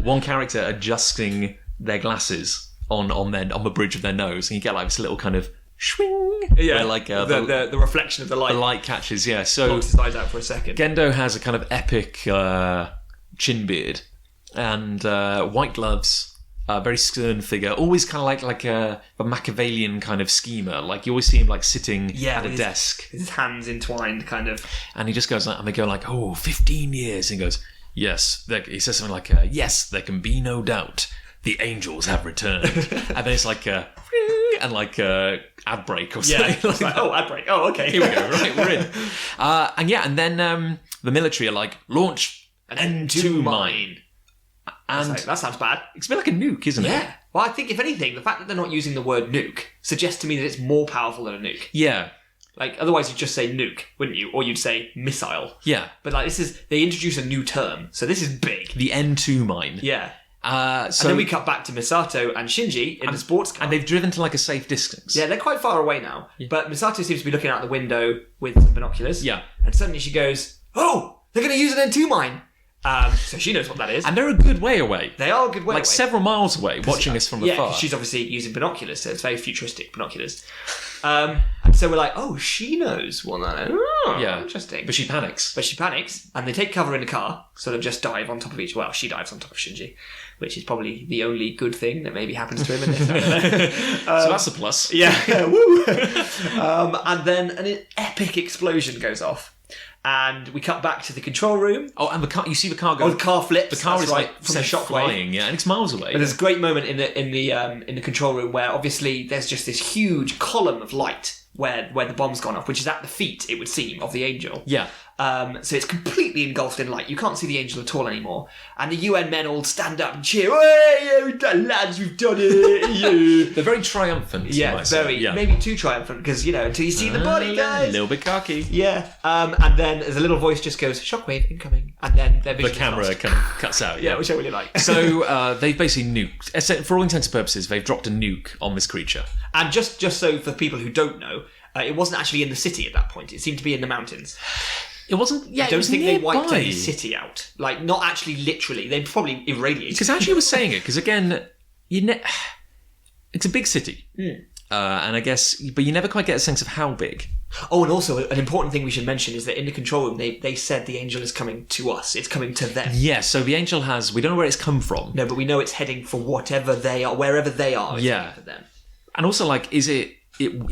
one character adjusting their glasses on the bridge of their nose, and you get like this little kind of swing. Yeah, where, like the reflection of the light. The light catches, yeah. So blocks his eyes out for a second. Gendo has a kind of epic chin beard and white gloves. Very stern figure, always kind of like a Machiavellian kind of schemer. Like you always see him like sitting at a desk, his hands entwined, kind of. And he just goes like, and they go like, 15 years. And he goes, yes. He says something like, yes, there can be no doubt. The angels have returned. And then it's like and like ad break or something. Yeah, like, ad break. Oh, okay. Here we go. Right, we're in. And then the military are like, launch and to mine. And Like, that sounds bad. it's a bit like a nuke, isn't it? Yeah. Well, I think, if anything, the fact that they're not using the word nuke suggests to me that it's more powerful than a nuke. Yeah. Like, otherwise you'd just say nuke, wouldn't you? Or you'd say missile. Yeah. But, like, they introduce a new term, so this is big. The N2 mine. Yeah. So And then we cut back to Misato and Shinji in the sports car. and they've driven to like a safe distance. Yeah, they're quite far away now. Yeah. But Misato seems to be looking out the window with some binoculars. Yeah. And suddenly she goes, "Oh, they're going to use an N2 mine." So she knows what that is. And they're a good way away. They are a good way away. Like several miles away, watching us from Yeah, afar. 'cause she's obviously using binoculars, so it's very futuristic binoculars. And so we're like, oh, she knows what that is. Oh, Yeah. interesting. But she panics. But she panics, and they take cover in the car, sort of just dive on top of each. Well, she dives on top of Shinji, which is probably the only good thing that maybe happens to him in this. I don't know. So that's a plus. Yeah, woo! And then an epic explosion goes off, and we cut back to the control room. Oh, and the car, you see the car go. Oh, the car flips. The car that's is right, like from the shockwave. flying, yeah, and it's miles away. And there's a great moment in the control room where obviously there's just this huge column of light where the bomb's gone off, which is at the feet, it would seem, of the angel. Yeah. So it's completely engulfed in light. You can't see the angel at all anymore. And the UN men all stand up and cheer. Hey, we've done, lads, we've done it. Yeah. They're very triumphant. Yeah, very. Yeah. Maybe too triumphant because, until you see the body, guys. A little bit cocky. Yeah. And then there's a little voice just goes, shockwave incoming. And then their vision The camera kind of cuts out. Yeah, which I really like. So they've basically nuked. For all intents and purposes, they've dropped a nuke on this creature. And just so for people who don't know, it wasn't actually in the city at that point. It seemed to be in the mountains. It wasn't. Yeah, I don't think nearby. they wiped any city out. Like, not actually literally. They probably irradiated. Because actually, I was saying it. Because again, it's a big city, and I guess, but you never quite get a sense of how big. Oh, and also an important thing we should mention is that in the control room, they said the angel is coming to us. It's coming to them. Yeah. So the angel has. We don't know where it's come from. No, but we know it's heading for whatever they are, wherever they are. It's heading for them. And also, like, is it?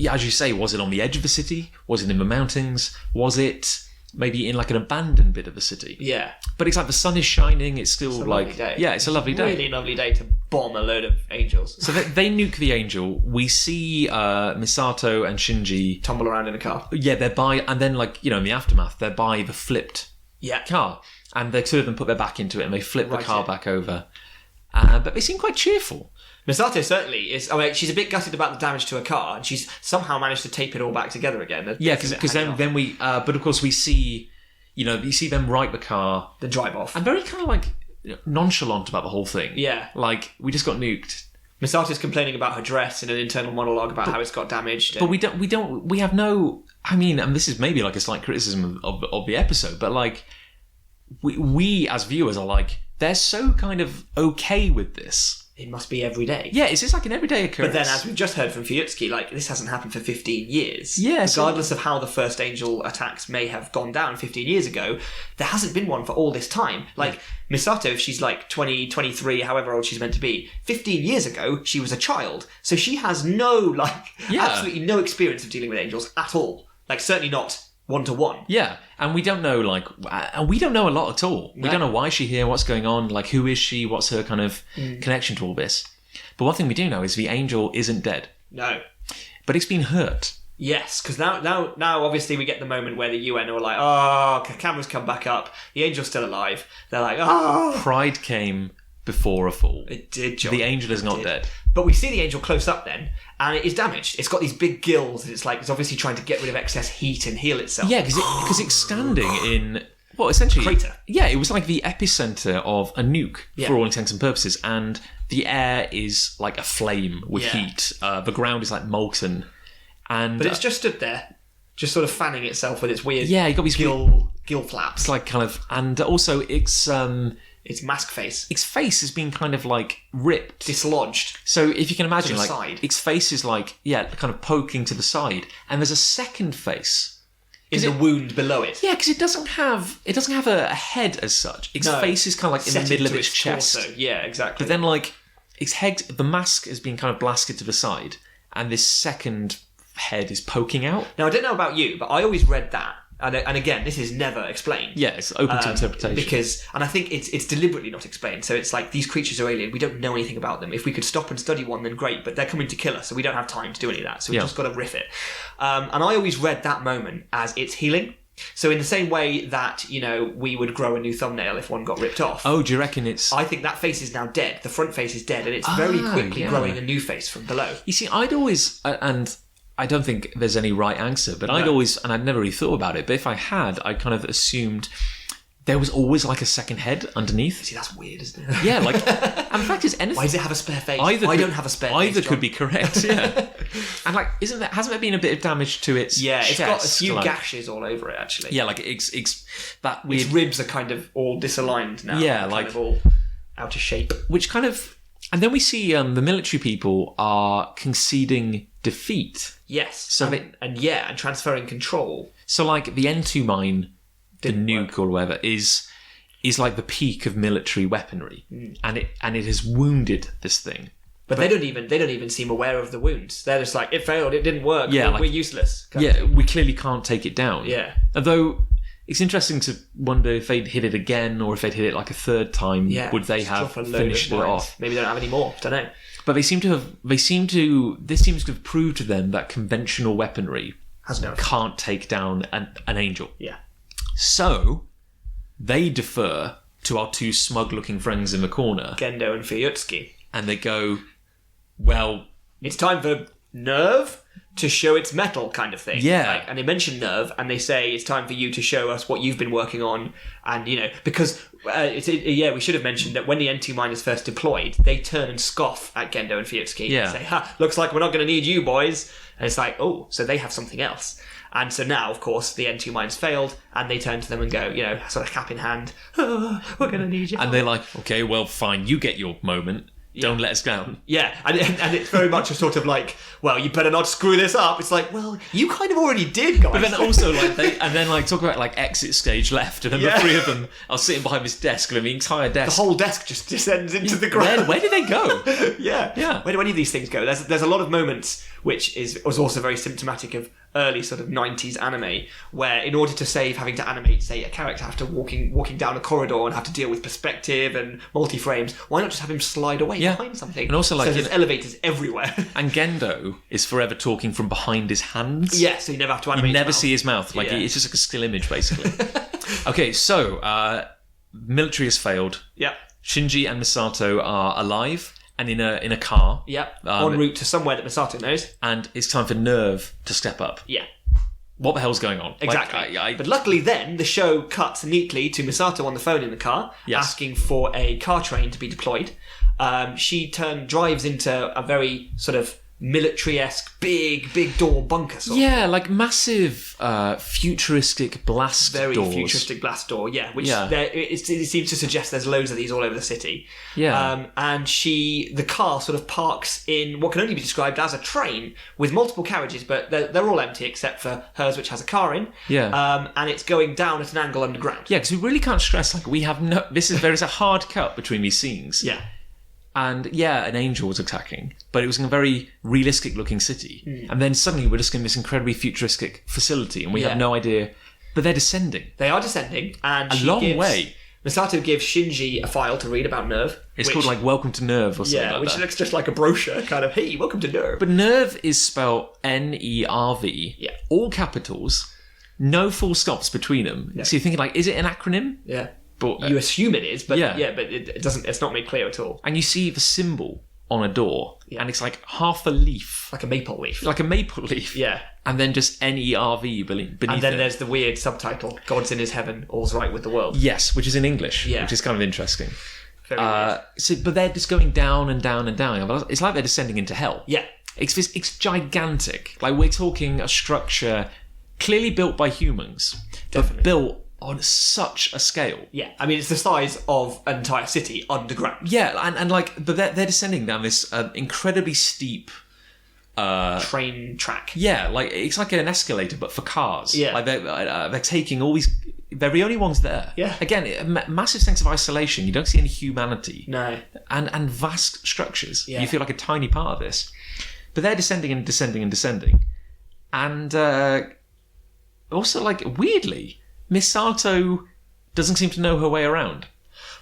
As you say, was it on the edge of the city? Was it in the mountains? Was it maybe in like an abandoned bit of the city? Yeah. But it's like the sun is shining. It's still It's a like, lovely day. yeah, it's a lovely day. Really lovely day to bomb a load of angels. So they nuke the angel. We see Misato and Shinji Tumble around in a car. Yeah, they're by, and then like in the aftermath, they're by the flipped car, and the two of them put their back into it and they flip the car back over. But they seem quite cheerful. Misato certainly is. I mean, she's a bit gutted about the damage to her car, and she's somehow managed to tape it all back together again. Yeah, because then we, but of course we see, you see them right the car, then drive off, and very kind of like nonchalant about the whole thing. Yeah, like we just got nuked. Misato's complaining about her dress in an internal monologue about how it's got damaged. But we have no. I mean, and this is maybe like a slight criticism of the episode, but like we as viewers are like, they're so kind of okay with this. It must be every day. Yeah, it's just like an everyday occurrence. But then, as we've just heard from Fuyutsuki, like, this hasn't happened for 15 years. Yeah. Regardless of how the first angel attacks may have gone down 15 years ago, there hasn't been one for all this time. Like, Misato, if she's like 20, 23, however old she's meant to be, 15 years ago, she was a child. So she has absolutely no experience of dealing with angels at all. Like, certainly not one-to-one. Yeah, and we don't know, and we don't know a lot at all. We don't know why she's here, what's going on, like, who is she, what's her kind of connection to all this. But one thing we do know is the angel isn't dead. No. But it's been hurt. Yes, because now obviously we get the moment where the UN are like, oh, cameras come back up, the angel's still alive. They're like, oh. Pride came before a fall. It did, John. The angel is not dead. But we see the angel close up then, and it is damaged. It's got these big gills, and it's obviously trying to get rid of excess heat and heal itself. Yeah, because it's standing in, well, essentially... crater. Yeah, it was like the epicenter of a nuke, for all intents and purposes, and the air is like a flame with heat. The ground is like molten. But it's just stood there, just sort of fanning itself with its weird you got these gill flaps. It's like kind of... And also its mask face. Its face has been kind of like ripped. Dislodged. So if you can imagine, to the like side. Its face is like, kind of poking to the side. And there's a second face. In the wound below it. Yeah, because it doesn't have a head as such. Its face is kind of like in the middle of its chest. Torso. Yeah, exactly. But then like its head, the mask has been kind of blasted to the side. And this second head is poking out. Now, I don't know about you, but I always read that. And again, this is never explained. Yeah, it's open to interpretation. And I think it's deliberately not explained. So it's like, these creatures are alien. We don't know anything about them. If we could stop and study one, then great. But they're coming to kill us, so we don't have time to do any of that. So we've just got to riff it. And I always read that moment as it's healing. So in the same way that, we would grow a new thumbnail if one got ripped off. Oh, do you reckon it's... I think that face is now dead. The front face is dead, and it's very quickly growing a new face from below. You see, I'd always... and I don't think there's any right answer, but I'd always... And I'd never really thought about it, but if I had, I kind of assumed... There was always like a second head underneath. See, that's weird, isn't it? Yeah, like... And the fact is, anything... Why does it have a spare face? I don't have a spare face, Either John. could be correct, yeah. And like, hasn't there been a bit of damage to its it's chest? got a few like, gashes all over it, actually. Yeah, like it's that weird... Its ribs are kind of all disaligned now. Yeah, kind like... of all out of shape. Which kind of... And then we see the military people are conceding defeat. Yes. So and transferring control. So like the N2 mine, the nuke or whatever, is like the peak of military weaponry, and it has wounded this thing. But they don't even seem aware of the wounds. They're just like, it failed, it didn't work. Yeah, we're useless. Yeah, we clearly can't take it down. Yeah. Although it's interesting to wonder if they'd hit it again, or if they'd hit it like a third time, would they have finished it off? Maybe they don't have any more. Don't know. But this seems to have proved to them that conventional weaponry can't take down an angel. Yeah. So they defer to our two smug-looking friends in the corner, Gendo and Fuyutsuki, and they go, "Well, it's time for Nerve to show its mettle," kind of thing. Yeah. And they mention Nerve, and they say it's time for you to show us what you've been working on, and because we should have mentioned that when the N2 mine is first deployed, they turn and scoff at Gendo and Fuyutsuki and say, "Ha, looks like we're not going to need you, boys." And it's like, oh, so they have something else. And so now, of course, the N2 mine's failed, and they turn to them and go, sort of cap in hand, "Oh, we're going to need you." And they're like, "Okay, well, fine, you get your moment. Don't let us down." Yeah, and it's very much a sort of like, well, you better not screw this up. It's like, well, you kind of already did, guys. But then also, talk about like exit stage left, and then the three of them are sitting behind this desk, and the entire desk, the whole desk just descends into the ground. Where did they go? Yeah. Where do any of these things go? There's a lot of moments which was also very symptomatic of early sort of 90s anime, where in order to save having to animate, say, a character after walking down a corridor and have to deal with perspective and multi-frames, why not just have him slide away behind something? And also, so there's elevators everywhere. And Gendo is forever talking from behind his hands. Yeah, so you never have to animate. You never see his mouth. It's just like a still image, basically. Okay, so military has failed. Yeah. Shinji and Misato are alive and in a car. Yep. En route to somewhere that Misato knows. And it's time for Nerve to step up. Yeah. What the hell's going on? Exactly. But luckily then, the show cuts neatly to Misato on the phone in the car, asking for a car train to be deployed. She drives into a very sort of military-esque, big door bunker sort of. Like massive futuristic blast Very doors. futuristic blast door, which it seems to suggest there's loads of these all over the city. And the car sort of parks in what can only be described as a train with multiple carriages, but they're all empty except for hers, which has a car in. And it's going down at an angle underground. Because we really can't stress, there is a hard cut between these scenes. And an angel was attacking, but it was in a very realistic looking city. And then suddenly we're just in this incredibly futuristic facility, and we have no idea. But they're descending. They are descending, and way. Misato gives Shinji a file to read about Nerve. It's called like Welcome to Nerve or something like that. Which looks just like a brochure, kind of, hey, welcome to Nerve. But Nerve is spelled Nerv. Yeah. All capitals, no full stops between them. So you're thinking, like, is it an acronym? Yeah. But you assume it is, but but it doesn't. It's not made clear at all. And you see the symbol on a door, and it's like half a leaf, like a maple leaf, Yeah, and then just Nerv beneath. And then there's the weird subtitle: "God's in His heaven, all's right with the world." Yes, which is in English, which is kind of interesting. Very weird. But they're just going down and down and down. It's like they're descending into hell. Yeah, it's gigantic. Like, we're talking a structure clearly built by humans, but built on such a scale. Yeah, I mean, it's the size of an entire city underground. Yeah, but they're descending down this incredibly steep train track. Yeah, like it's like an escalator, but for cars. Yeah, like they're taking all these. They're the only ones there. Yeah. Again, a massive sense of isolation. You don't see any humanity. No. And vast structures. Yeah. You feel like a tiny part of this. But they're descending and descending and descending, and also, like, weirdly, Misato doesn't seem to know her way around.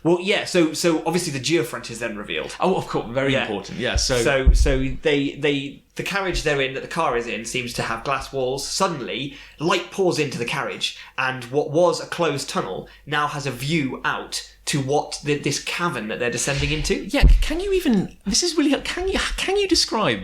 Well, yeah. So obviously the geofront is then revealed. Oh, of course, very important. Yeah. So they the carriage they're in, that the car is in, seems to have glass walls. Suddenly, light pours into the carriage, and what was a closed tunnel now has a view out to what this cavern that they're descending into. Yeah, can you even... This is really... Can you describe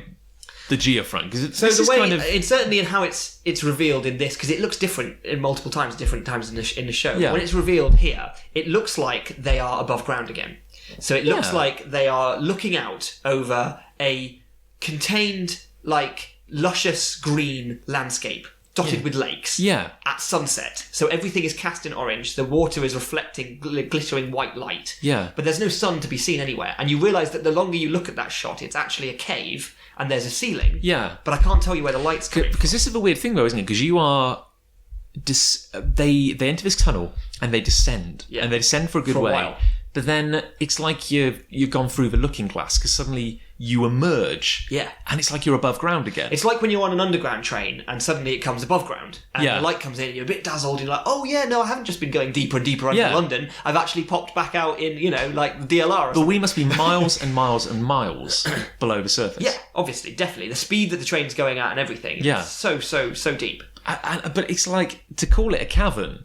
the geofront? Because So the way... It's certainly in how it's revealed in this, because it looks different in multiple times, different times in the show. Yeah. When it's revealed here, it looks like they are above ground again. So it looks like they are looking out over a contained, like, luscious green landscape dotted with lakes at sunset. So everything is cast in orange. The water is reflecting glittering white light. Yeah. But there's no sun to be seen anywhere. And you realise that the longer you look at that shot, it's actually a cave and there's a ceiling. Yeah. But I can't tell you where the light's coming from. Because this is the weird thing, though, isn't it? Because you are... They enter this tunnel and they descend. Yeah. And they descend for a good For a way. while. But then it's like you've gone through the looking glass, because suddenly you emerge. Yeah. And it's like you're above ground again. It's like when you're on an underground train and suddenly it comes above ground and the light comes in and you're a bit dazzled and you're like, oh yeah, no, I haven't just been going deeper and deeper under London. I've actually popped back out in, like the DLR or something. But we must be miles and miles and miles below the surface. Yeah, obviously, definitely. The speed that the train's going at and everything. Yeah. It's so deep. But it's like, to call it a cavern...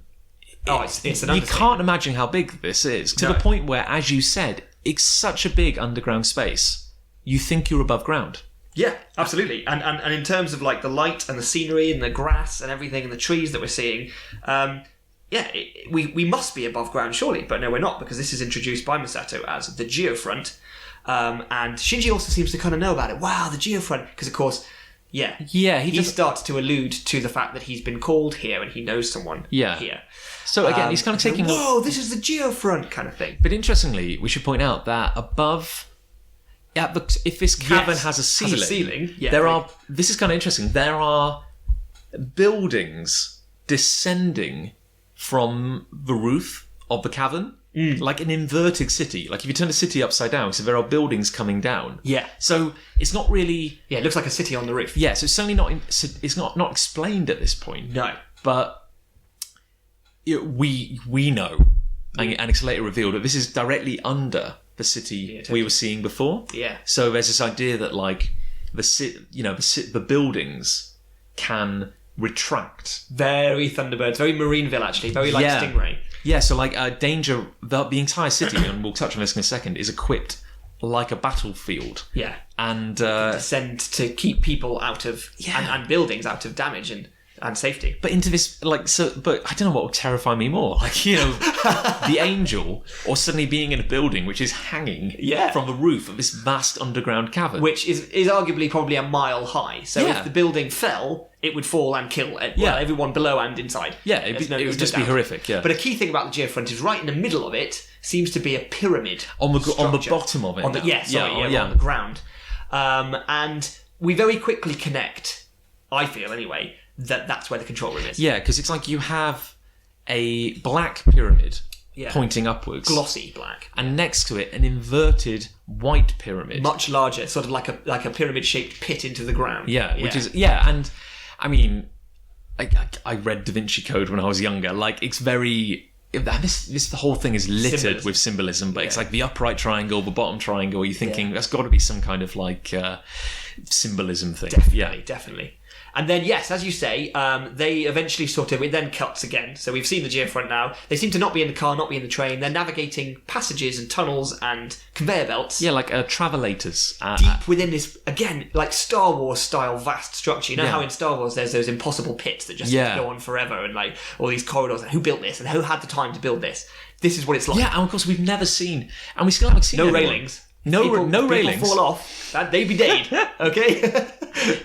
It's an You understatement. can't imagine how big this is, to the point where, as you said, it's such a big underground space. You think you're above ground. Yeah, absolutely. And in terms of like the light and the scenery and the grass and everything and the trees that we're seeing, we must be above ground surely, but no, we're not, because this is introduced by Masato as the geofront, and Shinji also seems to kind of know about it. Wow, the geofront, because of course. He starts to allude to the fact that he's been called here and he knows someone here. So again, he's kind of taking... Whoa, this is the geofront kind of thing. But interestingly, we should point out that above... if this cavern has a ceiling, this is kind of interesting. There are buildings descending from the roof of the cavern, like an inverted city. Like if you turn the city upside down, so there are buildings coming down. Yeah. So it's not really... Yeah, it looks like a city on the roof. Yeah, so it's certainly not... It's not explained at this point. No. But we know, and it's later revealed, that this is directly under the city we were seeing before. Yeah. So there's this idea that like the buildings can retract. Very Thunderbirds, very Marineville actually, very like Stingray. Yeah, so like Danger, the entire city, and we'll touch on this in a second, is equipped like a battlefield. Yeah. And descend to keep people out of and buildings out of damage and safety. But into this, but I don't know what would terrify me more. Like, the angel, or suddenly being in a building which is hanging from the roof of this vast underground cavern. Which is arguably probably a mile high. So if the building fell, it would fall and kill everyone below and inside. Yeah, it would just be horrific, yeah. But a key thing about the geofront is right in the middle of it seems to be a pyramid. On the bottom of it. On the ground. And we very quickly connect, I feel anyway, that's where the control room is. Yeah, because it's like you have a black pyramid pointing upwards. Glossy black. And next to it, an inverted white pyramid. Much larger, sort of like a pyramid-shaped pit into the ground. Yeah, which is... Yeah, and, I mean, I read Da Vinci Code when I was younger. Like, it's very... the whole thing is littered with symbolism, but it's like the upright triangle, the bottom triangle. You're thinking, that's got to be some kind of, like, symbolism thing. Definitely. And then, yes, as you say, they eventually it then cuts again. So we've seen the geofront now. They seem to not be in the car, not be in the train. They're navigating passages and tunnels and conveyor belts. Yeah, like travelators. Deep within this, again, like Star Wars style vast structure. You know how in Star Wars there's those impossible pits that just go on forever and like all these corridors. And who built this and who had the time to build this? This is what it's like. Yeah, and of course we've never seen, and we still haven't seen no railings. No railings. People fall off. They be dead. Okay.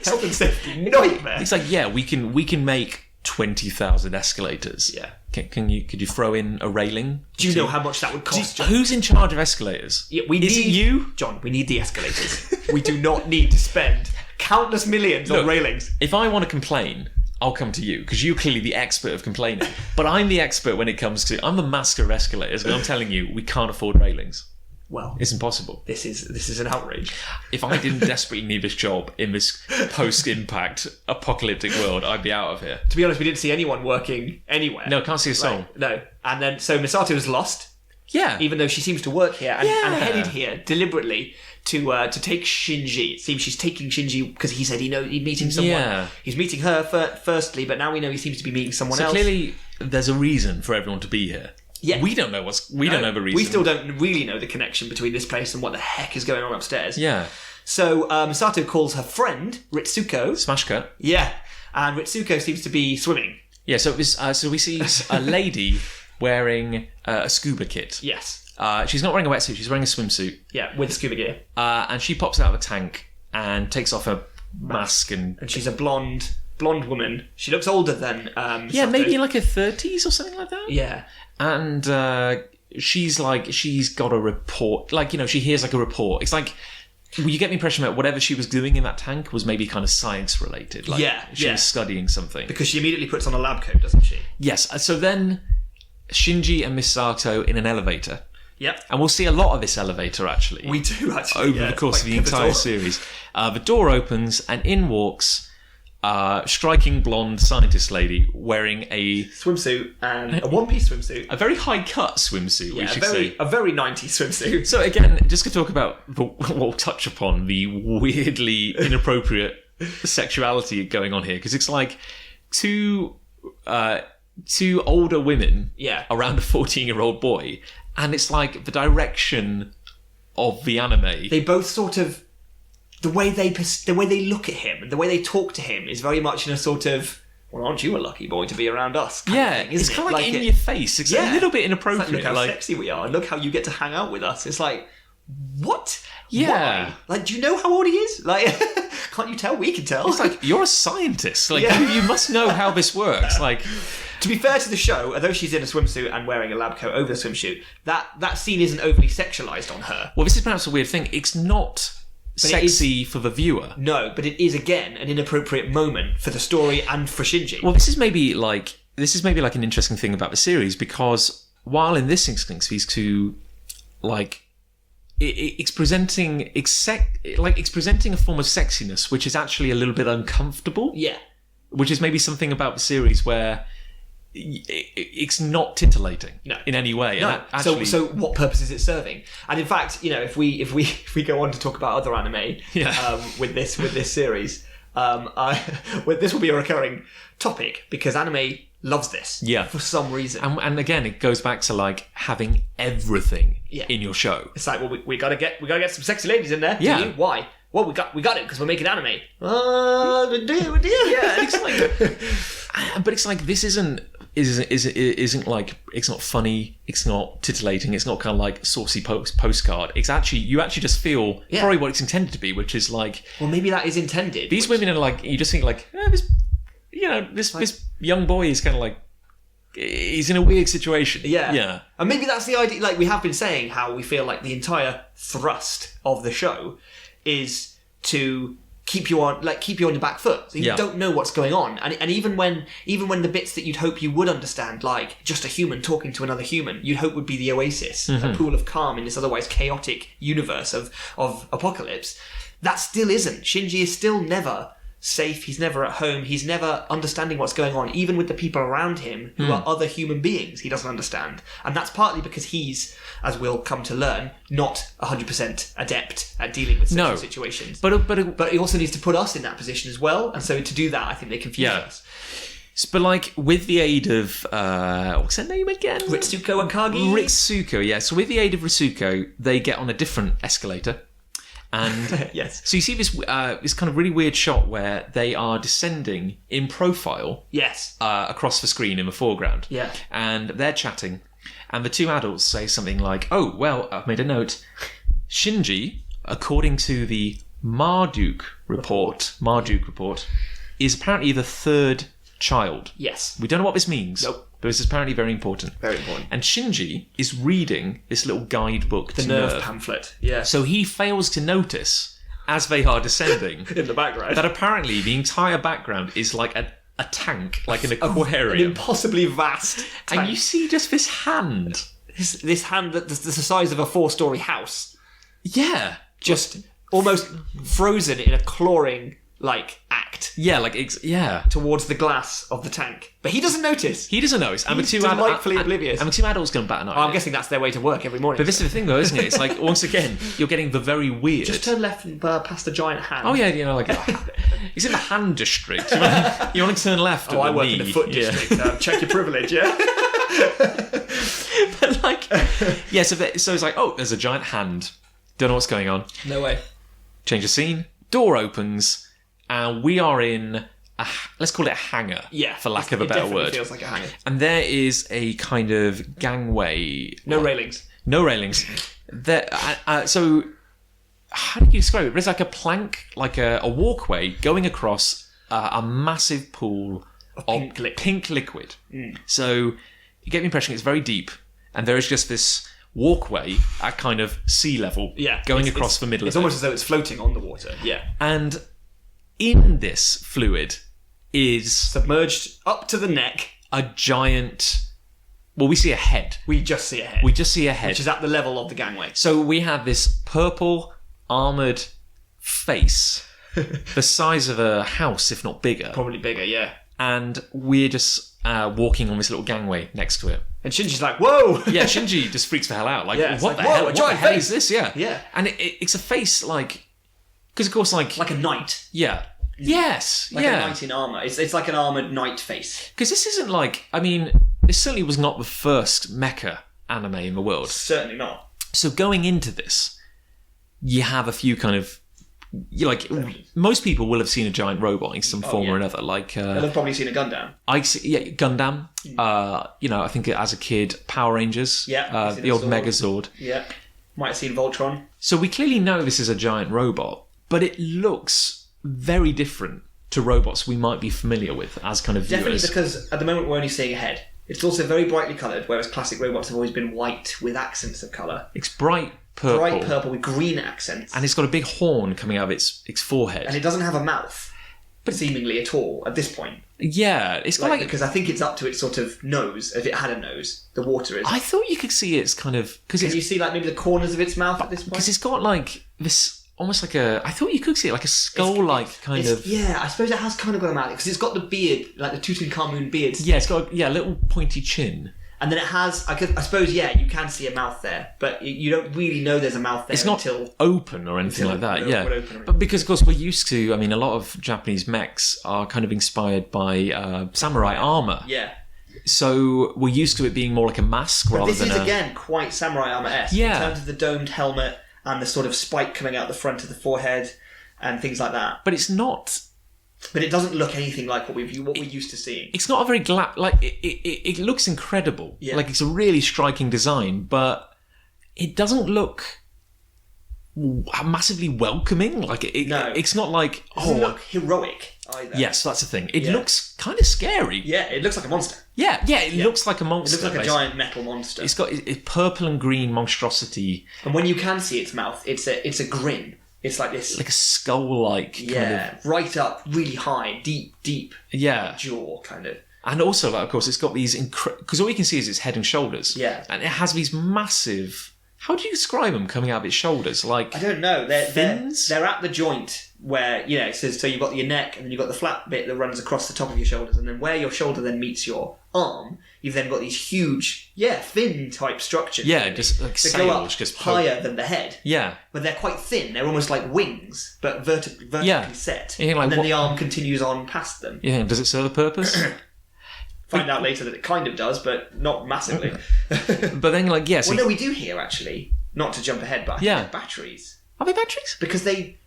Health and safety nightmare. It's like we can make 20,000 escalators. Yeah. Could you throw in a railing? Do you know how much that would cost? John? Who's in charge of escalators? Is it you, John? We need the escalators. We do not need to spend countless millions on railings. If I want to complain, I'll come to you because you're clearly the expert of complaining. But I'm the expert when it comes to. I'm the master of escalators, and I'm telling you, we can't afford railings. Well, it's impossible. This is an outrage. If I didn't desperately need this job in this post-impact apocalyptic world, I'd be out of here. To be honest, we didn't see anyone working anywhere. No, can't see a soul. No. And then, so Misato was lost. Yeah. Even though she seems to work here and headed here deliberately to take Shinji. It seems she's taking Shinji because he said he's meeting someone. Yeah. He's meeting her firstly, but now we know he seems to be meeting someone else. So clearly, there's a reason for everyone to be here. Yeah. We don't know don't know the reason. We still don't really know the connection between this place and what the heck is going on upstairs. Yeah. So Misato calls her friend Ritsuko. Smash cut. Yeah, and Ritsuko seems to be swimming. Yeah. So it was. So we see a lady wearing a scuba kit. Yes. She's not wearing a wetsuit. She's wearing a swimsuit. Yeah, with scuba gear. And she pops out of a tank and takes off her mask And she's a blonde woman. She looks older than yeah, Misato. maybe in like her 30s or something like that. Yeah. And she's got a report. Like, she hears like a report. It's like, you get the impression that whatever she was doing in that tank was maybe kind of science related. Like, she was studying something. Because she immediately puts on a lab coat, doesn't she? Yes. So then Shinji and Misato in an elevator. Yep. And we'll see a lot of this elevator, actually. We do, actually. Over the course of the entire series. The door opens and in walks striking blonde scientist lady wearing a swimsuit and a one-piece swimsuit. A very high-cut swimsuit, we should say. A very 90s swimsuit. So again, just to talk about what we'll touch upon, the weirdly inappropriate sexuality going on here, because it's like two older women around a 14-year-old boy, and it's like the direction of the anime. They both sort of... The way they look at him and the way they talk to him is very much in a sort of, well, aren't you a lucky boy to be around us? Kind of thing, it's kind of like in your face. It's a little bit inappropriate. It's like, look how sexy we are. Look how you get to hang out with us. It's like, what? Yeah. Why? Like, do you know how old he is? Like, can't you tell? We can tell. It's like, you're a scientist. Like, you must know how this works. Like, to be fair to the show, although she's in a swimsuit and wearing a lab coat over the swimsuit, that scene isn't overly sexualized on her. Well, this is perhaps a weird thing. It's not sexy for the viewer. No, but it is again an inappropriate moment for the story and for Shinji. Well, this is maybe like an interesting thing about the series, because while in this instance these two, like, it's presenting a form of sexiness which is actually a little bit uncomfortable. Yeah, which is maybe something about the series where it's not titillating in any way. No. And actually, so what purpose is it serving? And in fact, if we go on to talk about other anime with this series, this will be a recurring topic because anime loves this for some reason. And again, it goes back to like having everything in your show. It's like, well, we gotta get some sexy ladies in there. Yeah. Do you? Why? Well, we got it because we're making anime. Yeah, and it's like, but it's like this isn't like, it's not funny, it's not titillating, it's not kind of like saucy postcard. It's actually, you actually just feel probably what it's intended to be, which is like, well, maybe that is intended. These women are like, you just think like, this young boy is kind of like, he's in a weird situation. Yeah. And maybe that's the idea. Like, we have been saying how we feel like the entire thrust of the show is to keep you on your back foot, so you don't know what's going on, and even when the bits that you'd hope you would understand, like just a human talking to another human, you'd hope would be the oasis, a pool of calm in this otherwise chaotic universe of apocalypse, that still isn't. Shinji is still never safe, he's never at home, he's never understanding what's going on, even with the people around him who are other human beings he doesn't understand. And that's partly because he's, as we'll come to learn, not 100% adept at dealing with such situations. But he also needs to put us in that position as well, and so to do that, I think they confuse us. But like, with the aid of what's her name again? Ritsuko Akagi? Ritsuko, yeah. So with the aid of Ritsuko, they get on a different escalator. And yes. So you see this kind of really weird shot where they are descending in profile. Yes. Across the screen in the foreground. Yeah. And they're chatting, and the two adults say something like, "Oh, well, I've made a note. Shinji, according to the Marduk report, is apparently the third child." Yes. We don't know what this means. Nope. But this is apparently very important. Very important. And Shinji is reading this little guidebook to Nerve pamphlet. Yeah. So he fails to notice, as they are descending, in the background, that apparently the entire background is like a tank, like an aquarium. An impossibly vast tank. And you see just this hand. This hand that's the size of a 4-story house. Yeah. Just almost frozen in a clawing, like act Yeah, like towards the glass of the tank, but he doesn't notice. He doesn't notice. And He's delightfully oblivious. And the two adults going to bat an eye. I'm guessing that's their way to work every morning. But this is the thing, though, isn't it? It's like once again, you're getting the very weird. Just turn left and past a giant hand. Oh yeah, like he's in the hand district. You want to turn left. I work in the foot district. Check your privilege, yeah. But like, so it's like, oh, there's a giant hand. Don't know what's going on. No way. Change the scene. Door opens, and we are in let's call it a hangar. Yeah, for lack of a better word. It feels like a hangar. And there is a kind of gangway. No railings. No railings. There. So how do you describe it? There's like a plank, like a walkway going across a massive pool of pink liquid. So you get the impression it's very deep, and there is just this walkway at kind of sea level going across the middle of it. It's almost as though it's floating on the water. Yeah. And in this fluid is... submerged up to the neck. A giant... Well, we see a head. We just see a head. Which is at the level of the gangway. So we have this purple, armoured face, the size of a house, if not bigger. Probably bigger, yeah. And we're just walking on this little gangway next to it. And Shinji's like, whoa! Yeah, Shinji just freaks the hell out. Like, what the hell? What the hell is this? Yeah. Yeah. And it's a face like... Because, of course, like a knight. Yeah. Yes. Like a knight in armour. It's like an armoured knight face. Because this isn't like... I mean, this certainly was not the first mecha anime in the world. Certainly not. So going into this, you have a few kind of... most people will have seen a giant robot in some form or another. Like they'll have probably seen a Gundam. Gundam. I think as a kid, Power Rangers. Yeah, the old Megazord. Yeah, might have seen Voltron. So we clearly know this is a giant robot, but it looks very different to robots we might be familiar with as kind of viewers. Definitely, because at the moment we're only seeing a head. It's also very brightly coloured, whereas classic robots have always been white with accents of colour. It's bright purple. Bright purple with green accents. And it's got a big horn coming out of its forehead. And it doesn't have a mouth, seemingly at all, at this point. Yeah, it's got because I think it's up to its sort of nose, if it had a nose. The water is. I thought you could see its kind of... Can you see like maybe the corners of its mouth at this point? Because it's got like this... Almost like a... I thought you could see it like a skull-like kind of... Yeah, I suppose it has kind of got a mouth, because it's got the beard, like the Tutankhamun beard. Yeah, it's got a little pointy chin. And then it has, I suppose, you can see a mouth there, but you don't really know there's a mouth there until... It's not open or anything like that, But because, of course, we're used to... I mean, a lot of Japanese mechs are kind of inspired by samurai armour. Yeah. So we're used to it being more like a mask rather than this is, again, quite samurai armour-esque. Yeah. In terms of the domed helmet and the sort of spike coming out the front of the forehead and things like that. But it's not... But it doesn't look anything like what we're used to seeing. It's not a very it looks incredible. Yeah. Like it's a really striking design, but it doesn't look massively welcoming. Like it's not like it doesn't look heroic either. Yes, that's the thing. It looks kind of scary. Yeah, it looks like a monster. Yeah, it looks like a monster. It looks like a giant metal monster. It's got a purple and green monstrosity. And when you can see its mouth, it's a grin. It's like this... Like a skull-like kind of... right up, really high, deep jaw, kind of. And also, like, of course, it's got these... Because all you can see is its head and shoulders. Yeah. And it has these massive... How do you describe them coming out of its shoulders? Like... I don't know. Fins? They're at the joint where, so you've got your neck, and then you've got the flat bit that runs across the top of your shoulders, and then where your shoulder then meets your arm, you've then got these huge, fin-type structures. Yeah, just like sails, go up just higher than the head. Yeah. But they're quite thin. They're almost like wings, but vertically set. Like, and then the arm continues on past them. Yeah, does it serve a purpose? Find out later that it kind of does, but not massively. But then, well, no, we do here, actually. Not to jump ahead, but I think they're batteries. Are they batteries? Because they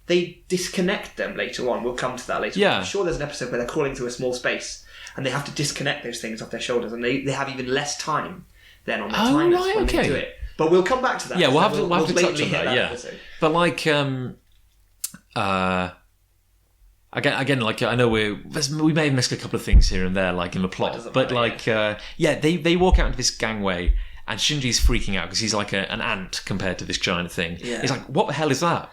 disconnect them later on. We'll come to that later on. I'm sure there's an episode where they're crawling through a small space and they have to disconnect those things off their shoulders, and they have even less time then on their timers when they do it. But we'll come back to that. Yeah, we'll have to touch on that, episode. But like, again, like I know we may have missed a couple of things here and there, like in the plot, but matter, they walk out into this gangway. And Shinji's freaking out because he's like an ant compared to this giant thing. Yeah. He's like, what the hell is that?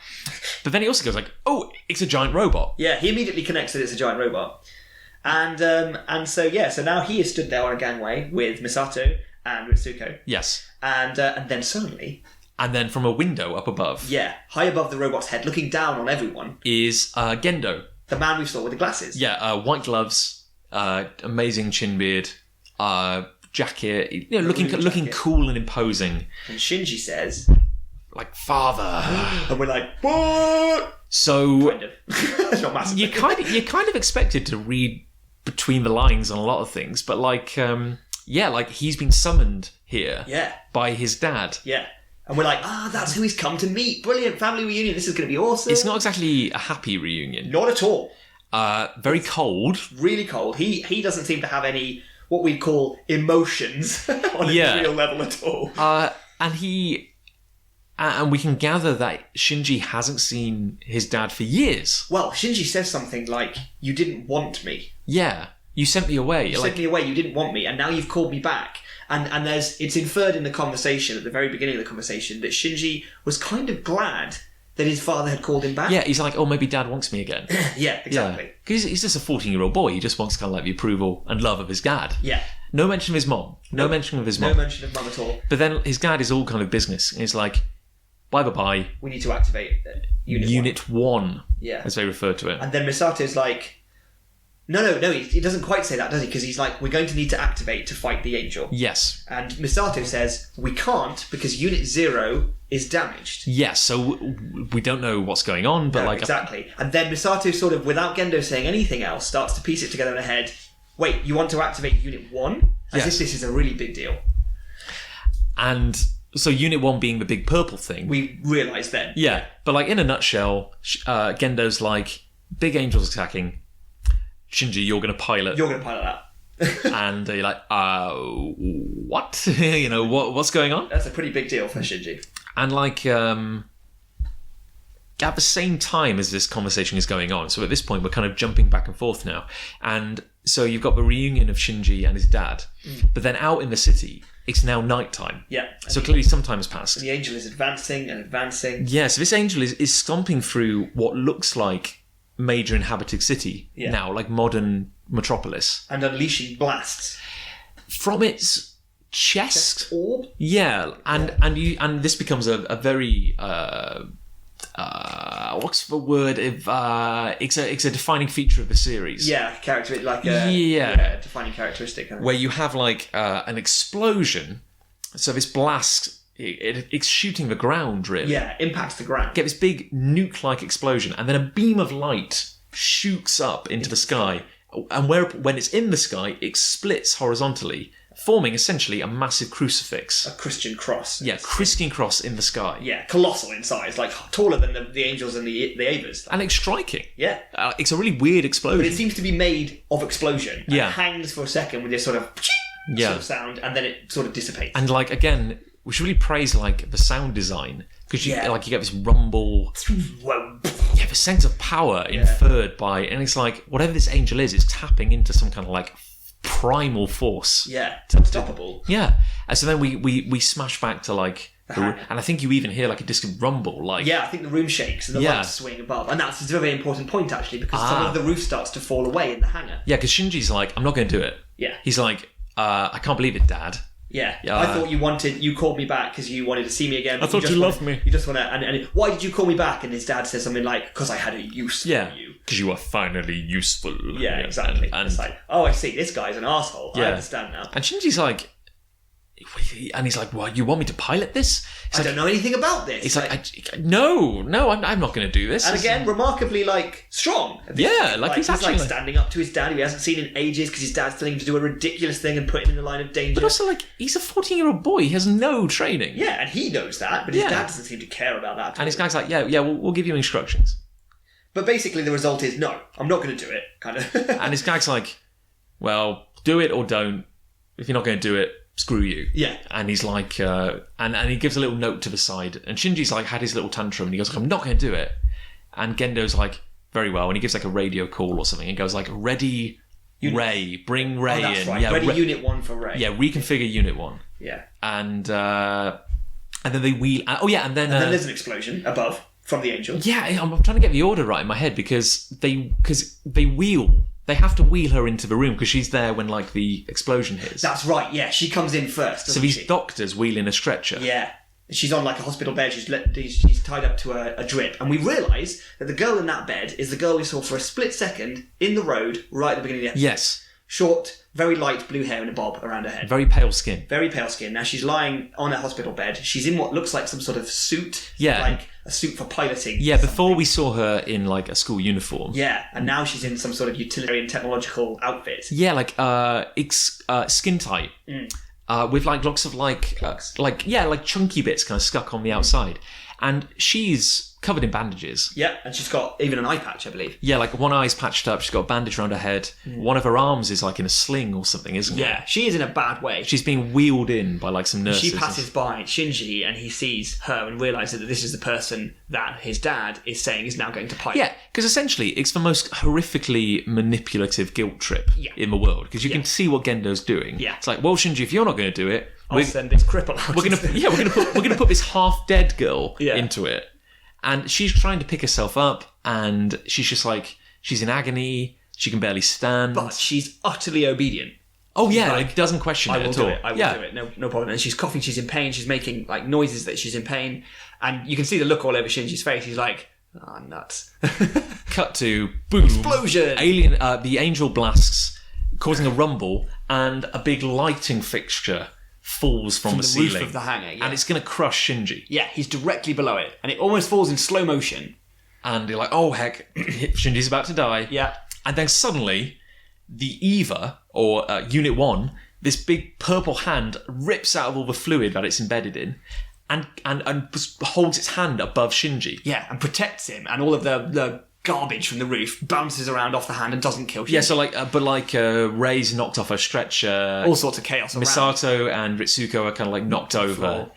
But then he also goes like, oh, it's a giant robot. Yeah, he immediately connects that it's a giant robot. And so now he is stood there on a gangway with Misato and Ritsuko. Yes. And then suddenly... And then from a window up above... Yeah, high above the robot's head, looking down on everyone... is Gendo. The man we saw with the glasses. Yeah, white gloves, amazing chin beard, jacket, looking cool and imposing. And Shinji says, like, father. And we're like, what? So Kind of. It's not massive. you're kind of expected to read between the lines on a lot of things, but like he's been summoned here by his dad. Yeah. And we're like, that's who he's come to meet. Brilliant family reunion. This is going to be awesome. It's not exactly a happy reunion. Not at all. Very cold. Really cold. He doesn't seem to have any, what we'd call, emotions on a real level at all. And we can gather that Shinji hasn't seen his dad for years. Well, Shinji says something like, you didn't want me. Yeah. You sent me away. You sent me away, you didn't want me, and now you've called me back. And it's inferred in the conversation, at the very beginning of the conversation, that Shinji was kind of glad that his father had called him back. Yeah, he's like, oh, maybe dad wants me again. Yeah, exactly. Because he's just a 14-year-old boy. He just wants kind of like the approval and love of his dad. Yeah. No mention of his mom. No mention of his mom. No mention of mum at all. But then his dad is all kind of business. And he's like, bye-bye. We need to activate Unit 1. Yeah. As they refer to it. And then Misato's like, no, he doesn't quite say that, does he? Because he's like, we're going to need to activate to fight the angel. Yes. And Misato says, we can't because Unit 0 is damaged. Yes, so we don't know what's going on, but Exactly. And then Misato sort of, without Gendo saying anything else, starts to piece it together in her head. Wait, you want to activate Unit 1? As if this is a really big deal. And so Unit 1 being the big purple thing. We realise then. Yeah, but like in a nutshell, Gendo's like, big angels attacking. Shinji, you're going to pilot. You're going to pilot that. And you're like, what? What's going on? That's a pretty big deal for Shinji. And like, at the same time as this conversation is going on, so at this point we're kind of jumping back and forth now. And so you've got the reunion of Shinji and his dad. But then out in the city, it's now nighttime. Yeah. So clearly some time has passed. And the angel is advancing and advancing. Yeah, so this angel is stomping through what looks like major inhabited city now, like modern metropolis. And unleashing blasts. From its chest orb? Yeah, and this becomes a very what's the word? It's a defining feature of the series. Yeah, defining characteristic. Where you have like an explosion. So this blast, it's shooting the ground, really. Yeah, impacts the ground. Get this big nuke-like explosion, and then a beam of light shoots up into the sky. And when it's in the sky, it splits horizontally, forming essentially a massive crucifix. A Christian cross. Yeah, Christian cross in the sky. Yeah, colossal in size, like taller than the angels and the Avas. And it's striking. Yeah. It's a really weird explosion. But it seems to be made of explosion. And Yeah. it hangs for a second with this sort of sort of sound, and then it sort of dissipates. And like, again, we should really praise like the sound design, because you get this rumble. Yeah, the sense of power inferred by, and it's like whatever this angel is, it's tapping into some kind of like primal force. Yeah, unstoppable. Yeah, and so then we smash back to like, and I think you even hear like a distant rumble. Like, yeah, I think the room shakes and the lights swing above, and that's a very important point actually, because some of the roof starts to fall away in the hangar. Yeah, because Shinji's like, I'm not going to do it. Yeah, he's like, I can't believe it, Dad. Yeah. I thought you called me back because you wanted to see me again. I thought you loved me. You just want to, and why did you call me back? And his dad says something like, because I had a use for you. Because you are finally useful. Yeah, exactly. And it's like, oh, I see, this guy's an arsehole. I understand now. And Shinji's like, and he's like, what, you want me to pilot this? I don't know anything about this. It's like no, I'm not going to do this. And again, remarkably, like, strong. Yeah, like he's actually like standing up to his dad, who he hasn't seen in ages, because his dad's telling him to do a ridiculous thing and put him in the line of danger. But also, like, he's a 14-year-old boy. He has no training. Yeah, and he knows that, but his dad doesn't seem to care about that. And his guy's like, we'll give you instructions. But basically, the result is, no, I'm not going to do it, kind of. And his guy's like, well, do it or don't. If you're not going to do it, screw you. Yeah. And he's like, and he gives a little note to the side. And Shinji's like, had his little tantrum, and he goes, I'm not going to do it. And Gendo's like, very well. And he gives like a radio call or something. And goes like, ready, Ray. Bring Ray that's in. Right. Yeah, ready Unit 1 for Ray. Yeah, reconfigure Unit 1. Yeah. And then they wheel... and then there's an explosion above from the angel. Yeah, I'm trying to get the order right in my head, because they wheel... They have to wheel her into the room because she's there when like the explosion hits. That's right. Yeah, she comes in first. So these doctors wheel in a stretcher. Yeah, She's on like a hospital bed. She's tied up to a drip, and we realise that the girl in that bed is the girl we saw for a split second in the road right at the beginning of the episode. Yes. Short, very light blue hair and a bob around her head. Very pale skin. Very pale skin. Now she's lying on a hospital bed. She's in what looks like some sort of suit. Yeah. Like a suit for piloting. Yeah, before we saw her in like a school uniform. Yeah, and now she's in some sort of utilitarian technological outfit. Yeah, like skin tight. With like lots of like chunky bits kind of stuck on the outside. And she's covered in bandages. Yeah, and she's got even an eye patch, I believe. Yeah, like one eye's patched up, she's got a bandage around her head. One of her arms is like in a sling or something, isn't it? Yeah, she is in a bad way. She's being wheeled in by like some nurses. She passes by Shinji and he sees her and realises that this is the person that his dad is saying is now going to pilot. Yeah, because essentially it's the most horrifically manipulative guilt trip in the world. Because you can see what Gendo's doing. Yeah. It's like, well, Shinji, if you're not going to do it, I'll send this cripple out. we're gonna put this half dead girl into it. And she's trying to pick herself up, and she's just like, she's in agony, she can barely stand. But she's utterly obedient. Oh yeah, like, doesn't question it at all. I will do it, no problem. And she's coughing, she's in pain, she's making like noises that she's in pain. And you can see the look all over Shinji's face. He's like, oh, nuts. Cut to, boom. Explosion! The angel blasts, causing a rumble, and a big lighting fixture falls from the ceiling. Roof of the hangar, yeah. And it's going to crush Shinji. Yeah, he's directly below it. And it almost falls in slow motion. And you're like, oh heck, Shinji's about to die. Yeah. And then suddenly, the Eva, or Unit 1, this big purple hand rips out of all the fluid that it's embedded in and holds its hand above Shinji. Yeah, and protects him. And all of the garbage from the roof bounces around off the hand and doesn't kill Shinji. Yeah, so Rei's knocked off her stretcher. All sorts of chaos around. Misato and Ritsuko are kind of like knocked over.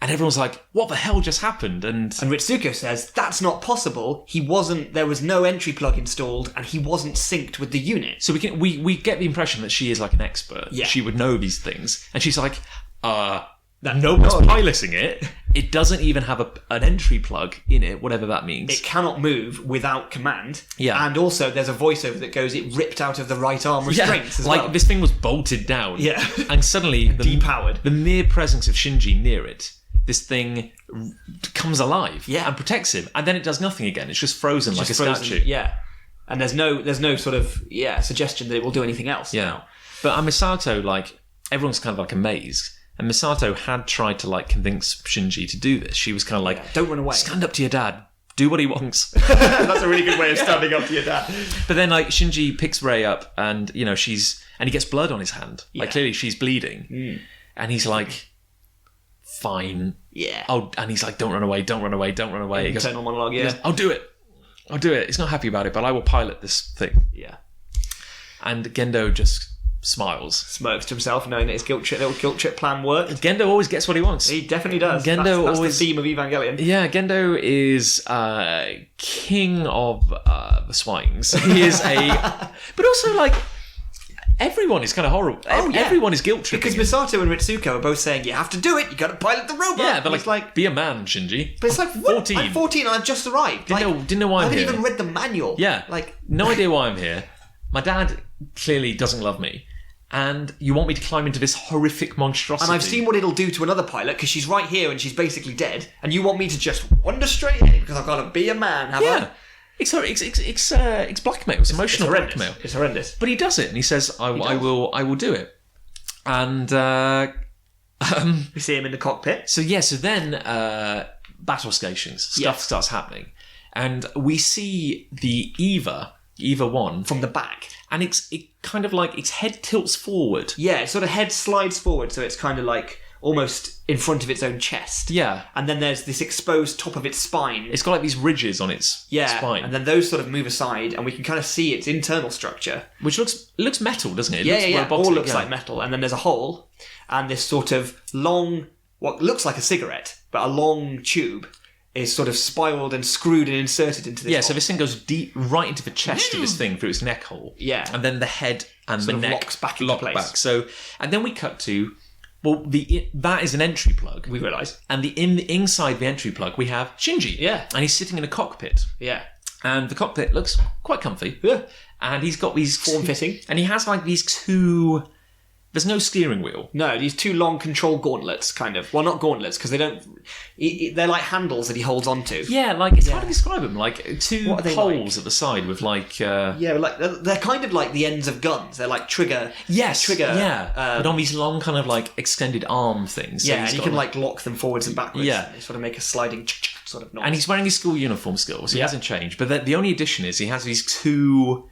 And everyone's like, what the hell just happened? And Ritsuko says, that's not possible. There was no entry plug installed and he wasn't synced with the unit. So we get the impression that she is like an expert. Yeah. She would know these things. And she's like, no one's piloting it. It doesn't even have an entry plug in it, whatever that means. It cannot move without command. Yeah. And also there's a voiceover that goes, it ripped out of the right arm restraints as well. This thing was bolted down. Yeah. And suddenly... depowered. The mere presence of Shinji near it, this thing comes alive and protects him. And then it does nothing again. It's just frozen like a statue. Yeah. And there's no sort of suggestion that it will do anything else. Yeah. Now. But Misato, like, everyone's kind of like amazed. And Misato had tried to like convince Shinji to do this. She was kind of like, don't run away. Stand up to your dad. Do what he wants. That's a really good way of standing up to your dad. But then like Shinji picks Rei up and, you know, and he gets blood on his hand. Like clearly she's bleeding. And he's like, fine. Yeah. Oh, and he's like, don't run away, don't run away, don't run away. Internal monologue, yeah. He goes, I'll do it. He's not happy about it, but I will pilot this thing. Yeah. And Gendo just smirks to himself, knowing that his little guilt trip plan worked. Gendo always gets what he wants. He definitely does. Gendo that's always the theme of Evangelion. Yeah, Gendo is king of the swines. He is but also like everyone is kind of horrible. Oh, yeah. Everyone is guilt tripping. Because Misato and Ritsuko are both saying, you have to do it, you got to pilot the robot. Yeah, but like, be a man, Shinji. But it's like, what? 14. I'm 14 and I've just arrived. Didn't know why I'm here. I haven't even read the manual. Yeah. Like, no idea why I'm here. My dad clearly doesn't love me. And you want me to climb into this horrific monstrosity. And I've seen what it'll do to another pilot, because she's right here and she's basically dead. And you want me to just wander straight in, because I've got to be a man, have I? It's blackmail. It's emotional blackmail. It's horrendous. But he does it, and he says, "I will do it." And we see him in the cockpit. So then battle stations stuff starts happening, and we see the Eva 1 from the back, and it kind of like its head tilts forward. Yeah, its sort of head slides forward, so it's kind of like almost in front of its own chest. Yeah. And then there's this exposed top of its spine. It's got like these ridges on its spine. And then those sort of move aside and we can kind of see its internal structure. Which looks metal, doesn't it? It looks robotic, all looks like metal. And then there's a hole and this sort of long, what looks like a cigarette, but a long tube is sort of spiraled and screwed and inserted into this hole. So this thing goes deep right into the chest of this thing through its neck hole. Yeah. And then the head and sort the neck locks back into place. Back. So, and then we cut to... Well, that is an entry plug. We realise. And inside the entry plug, we have Shinji. Yeah. And he's sitting in a cockpit. Yeah. And the cockpit looks quite comfy. Yeah. And he's got these... Form-fitting. And he has like these two There's no steering wheel. No, these two long control gauntlets, kind of. Well, not gauntlets, because they don't... They're like handles that he holds onto. Yeah, like, it's hard to describe them. Like, two poles at the side with, like... Yeah, like, they're kind of like the ends of guns. They're like trigger... Yes, but on these long kind of, like, extended arm things. So and you can, like, lock them forwards and backwards. Yeah. They sort of make a sliding sort of noise. And he's wearing his school uniform still, so he hasn't changed. But the only addition is he has these two...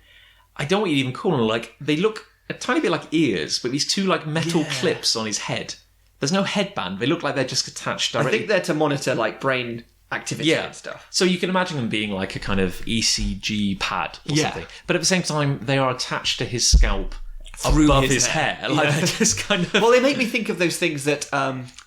I don't know what you'd even call them. Like, they look... a tiny bit like ears, but these two like metal clips on his head. There's no headband. They look like they're just attached directly. I think they're to monitor like brain activity and stuff. So you can imagine them being like a kind of ECG pad or something. But at the same time, they are attached to his scalp above his hair. Like they're just kind of... Well, they make me think of those things that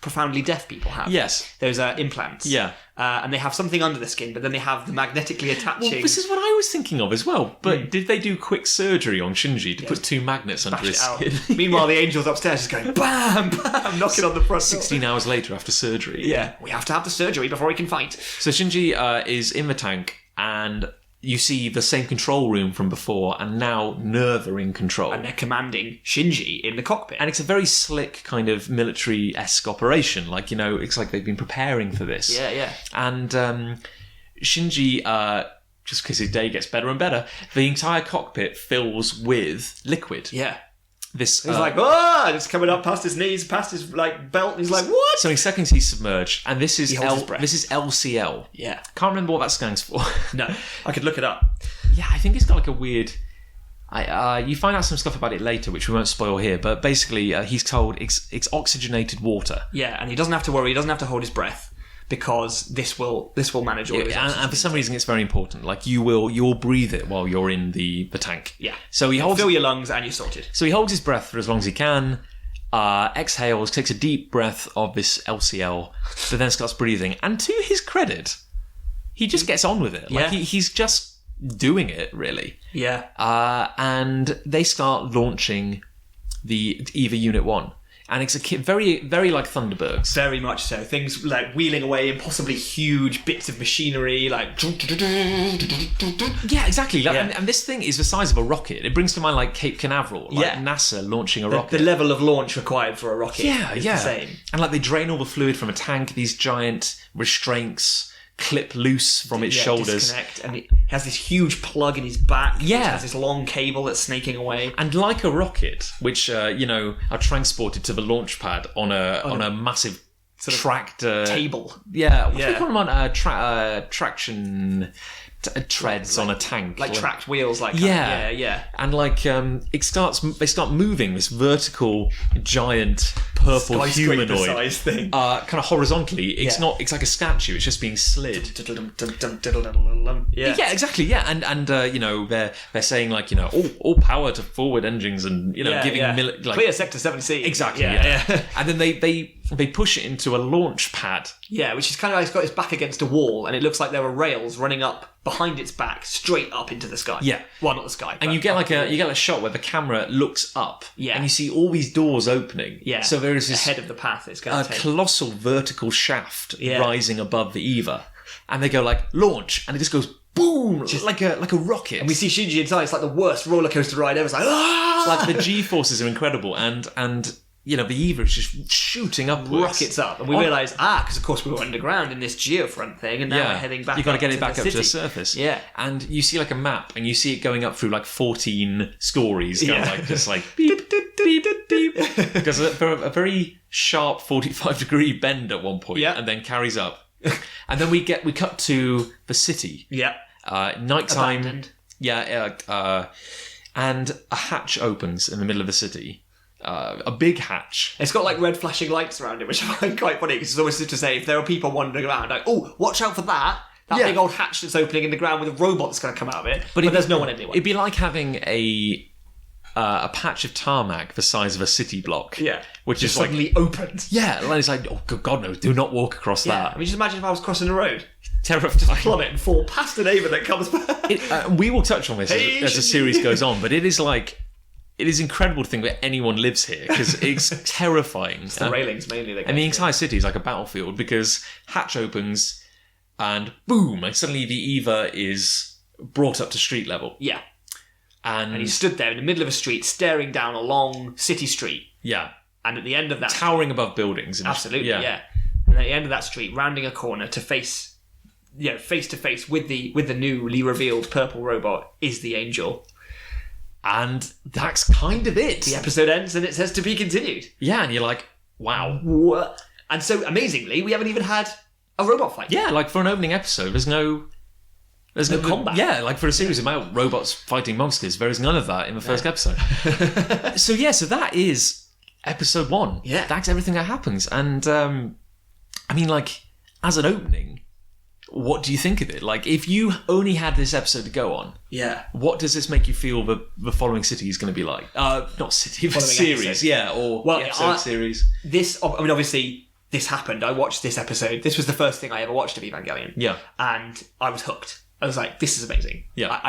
profoundly deaf people have. Yes. Those implants. Yeah. And they have something under the skin, but then they have the magnetically attaching... Well, this is what I was thinking of as well. But did they do quick surgery on Shinji to put two magnets under his skin? Meanwhile, the angel's upstairs just going bam, bam, knocking on the front door. 16 hours later after surgery. Yeah. We have to have the surgery before we can fight. So Shinji is in the tank, and you see the same control room from before, and now Nerve are in control. And they're commanding Shinji in the cockpit. And it's a very slick kind of military-esque operation. Like, you know, it's like they've been preparing for this. Yeah, yeah. And Shinji, just because his day gets better and better, the entire cockpit fills with liquid. Yeah. He's like, it's coming up past his knees, past his like belt, and he's like, what? So in seconds he's submerged, and this is this is LCL. Yeah. Can't remember what that stands for. No, I could look it up. Yeah, I think it's got like a weird... you find out some stuff about it later, which we won't spoil here, but basically he's told it's oxygenated water. Yeah, and he doesn't have to worry, he doesn't have to hold his breath, because this will manage all of his and for some reason it's very important. Like you'll breathe it while you're in the tank. Yeah. So he holds... Fill your lungs and you're sorted. So he holds his breath for as long as he can, exhales, takes a deep breath of this LCL, but then starts breathing. And to his credit, he just gets on with it. Like he's just doing it, really. Yeah. And they start launching the EVA Unit 1. And it's very, very like Thunderbergs. Very much so. Things like wheeling away impossibly huge bits of machinery, like... Yeah, exactly. Like, and this thing is the size of a rocket. It brings to mind like Cape Canaveral, like NASA launching a rocket. The level of launch required for a rocket is the same. And like they drain all the fluid from a tank, these giant restraints clip loose from its shoulders. Disconnect, and it has this huge plug in his back. Yeah. Which has this long cable that's snaking away. And like a rocket, which are transported to the launch pad on a massive sort of tractor table. Yeah, what do we call them on traction treads on a tank, like tracked wheels, like yeah. And like they start moving this vertical giant purple humanoid size thing, kind of horizontally. It's not. It's like a statue. It's just being slid. Yeah, exactly. Yeah, and they're saying like all power to forward engines and giving like clear sector 7C. Exactly. Yeah. And then they push it into a launch pad. Yeah, which is kind of like it's got its back against a wall, and it looks like there are rails running up behind its back, straight up into the sky. Yeah, well, not the sky. And you get a shot where the camera looks up. Yeah, and you see all these doors opening. Yeah, so there is this ahead of the path. It's going to take colossal vertical shaft rising above the EVA, and they go like launch, and it just goes boom, just like a rocket. And we see Shinji inside. It's like the worst roller coaster ride ever. It's like like the G forces are incredible, and the EVA is just shooting upwards. Rockets up. And we realise, because of course we were underground in this geofront thing, and now we're heading back. You've got to get it back up to the surface. Yeah. And you see like a map, and you see it going up through like 14 stories. Just like beep, beep, beep. Because for a very sharp 45-degree bend at one point, and then carries up. And then we cut to the city. Yeah. Nighttime. Abandoned. Yeah. And a hatch opens in the middle of the city. A big hatch. It's got like red flashing lights around it, which I find quite funny because it's always to say if there are people wandering around, like, oh, watch out for that big old hatch that's opening in the ground with a robot that's going to come out of it. But there's no one anywhere. It'd be like having a patch of tarmac the size of a city block. Yeah, which is suddenly opened. Yeah, and it's like, oh God, no, do not walk across that. I mean, just imagine if I was crossing the road. Terrifying. Plummet and fall past a neighbour that comes by. We will touch on this as the series goes on, but it is incredible to think that anyone lives here because it's terrifying. It's the railings mainly. And the entire city is like a battlefield because hatch opens and boom, and suddenly the EVA is brought up to street level. Yeah. And he stood there in the middle of a street staring down a long city street. Yeah. And at the end of that... Towering above buildings. Absolutely, yeah. And at the end of that street, rounding a corner to face to face with the newly revealed purple robot is the angel. And that's kind of it. The episode ends and it says to be continued. Yeah, and you're like, wow. What? And so, amazingly, we haven't even had a robot fight. Yeah, like for an opening episode, there's no combat. Yeah, like for a series about robots fighting monsters, there is none of that in the first episode. So that is episode 1. Yeah. That's everything that happens. And, I mean, like, as an opening, what do you think of it? Like, if you only had this episode to go on, what does this make you feel the following city is going to be like? Not city, but series, episode. Yeah, or episode series. Obviously, this happened. I watched this episode. This was the first thing I ever watched of Evangelion. Yeah. And I was hooked. I was like, this is amazing. Yeah.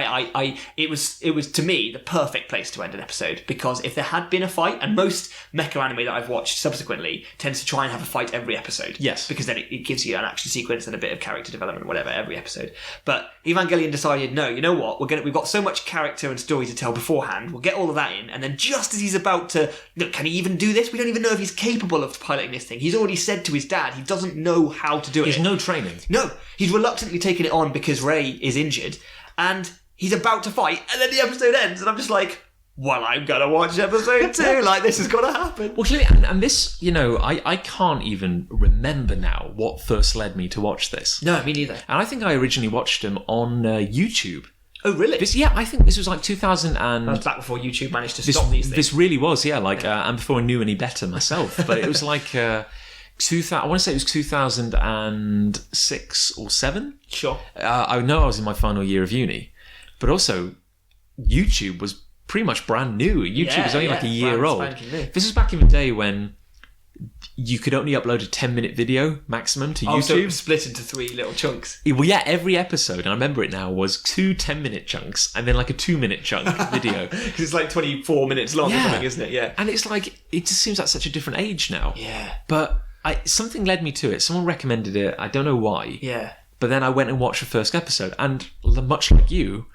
It was to me the perfect place to end an episode, because if there had been a fight, and most mecha anime that I've watched subsequently tends to try and have a fight every episode. Yes. Because then it gives you an action sequence and a bit of character development, whatever, every episode. But Evangelion decided, no, you know what? We've got so much character and story to tell beforehand. We'll get all of that in, and then just as he's about to, look, can he even do this? We don't even know if he's capable of piloting this thing. He's already said to his dad he doesn't know how to do it. There's no training. No, he's reluctantly taking it on because Rey is injured, and he's about to fight, and then the episode ends, and I'm just like, well, I'm gonna watch episode 2. Like, this is gonna happen. Well, clearly, and this, I can't even remember now what first led me to watch this. No, me neither. And I think I originally watched them on YouTube. Oh, really? I think this was like 2000 and... That was back before YouTube managed to stop these things. This really was, and before I knew any better myself. But it was like... I want to say it was 2006 or 7. Sure. I know I was in my final year of uni, but also YouTube was pretty much brand new. YouTube was only like a year old. This was back in the day when you could only upload a 10-minute video maximum to YouTube. So it was split into 3 little chunks. Well, yeah, every episode, and I remember it now, was 2 10-minute chunks and then like a 2-minute chunk video. Because it's like 24 minutes long or something, isn't it? Yeah. And it's like, it just seems like such a different age now. Yeah. But something led me to it. Someone recommended it. I don't know why. Yeah. But then I went and watched the first episode, and much like you,